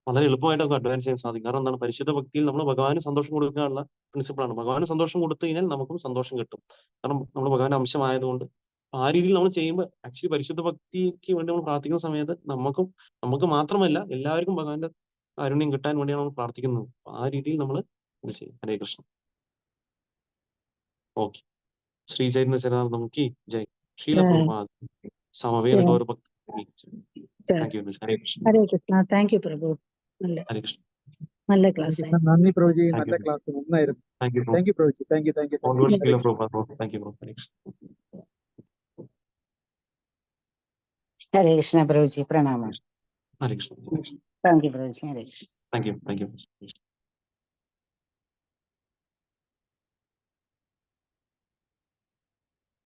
വളരെ എളുപ്പമായിട്ട് നമുക്ക് അഡ്വാൻസ് ചെയ്യാൻ സാധിക്കും. കാരണം എന്താണ്, പരിശുദ്ധ ഭക്തിയിൽ നമ്മൾ ഭഗവാന് സന്തോഷം കൊടുക്കാനുള്ള പ്രിൻസിപ്പിളാണ്. ഭഗവാന് സന്തോഷം കൊടുത്തു കഴിഞ്ഞാൽ നമുക്കും സന്തോഷം കിട്ടും. കാരണം നമ്മൾ ഭഗവാന്റെ അംശമായതുകൊണ്ട് ആ രീതിയിൽ നമ്മൾ ചെയ്യുമ്പോൾ ആക്ച്വലി പരിശുദ്ധ ഭക്തിക്ക് വേണ്ടി നമ്മൾ പ്രാർത്ഥിക്കുന്ന സമയത്ത് നമുക്ക് മാത്രമല്ല എല്ലാവർക്കും ഭഗവാന്റെ കാരുണ്യം കിട്ടാൻ വേണ്ടിയാണ് നമ്മൾ പ്രാർത്ഥിക്കുന്നത്. അപ്പൊ ആ രീതിയിൽ നമ്മൾ ഇത് ചെയ്യും. ഹരേ കൃഷ്ണ. ഓക്കെ. ശ്രീ ചൈതന്യ ചരിതാമൃതം की जय. शील प्रभुपाद സമവേത ഗൗരഭക്തി. Thank you. Hare Krishna. Hare Krishna. Thank you പ്രഭു. ഹരേ കൃഷ്ണ. നല്ല ഹരേ ക്ലാസ് കൃഷ്ണ. നന്ദി പ്രഭുജി, താങ്ക് നല്ല യു. ക്ലാസ്, നന്നായിരുന്നു. Thank you bro. Thank you പ്രഭുജി. Thank you. All god Hare Srila Krishna. Prabhupada. Thank you bro. Hare Krishna. Hare Krishna പ്രഭുജി. പ്രണാമം. ഹരേ കൃഷ്ണ. താങ്ക് യു പ്രഭുജി. ഹരേ കൃഷ്ണ. Thank U.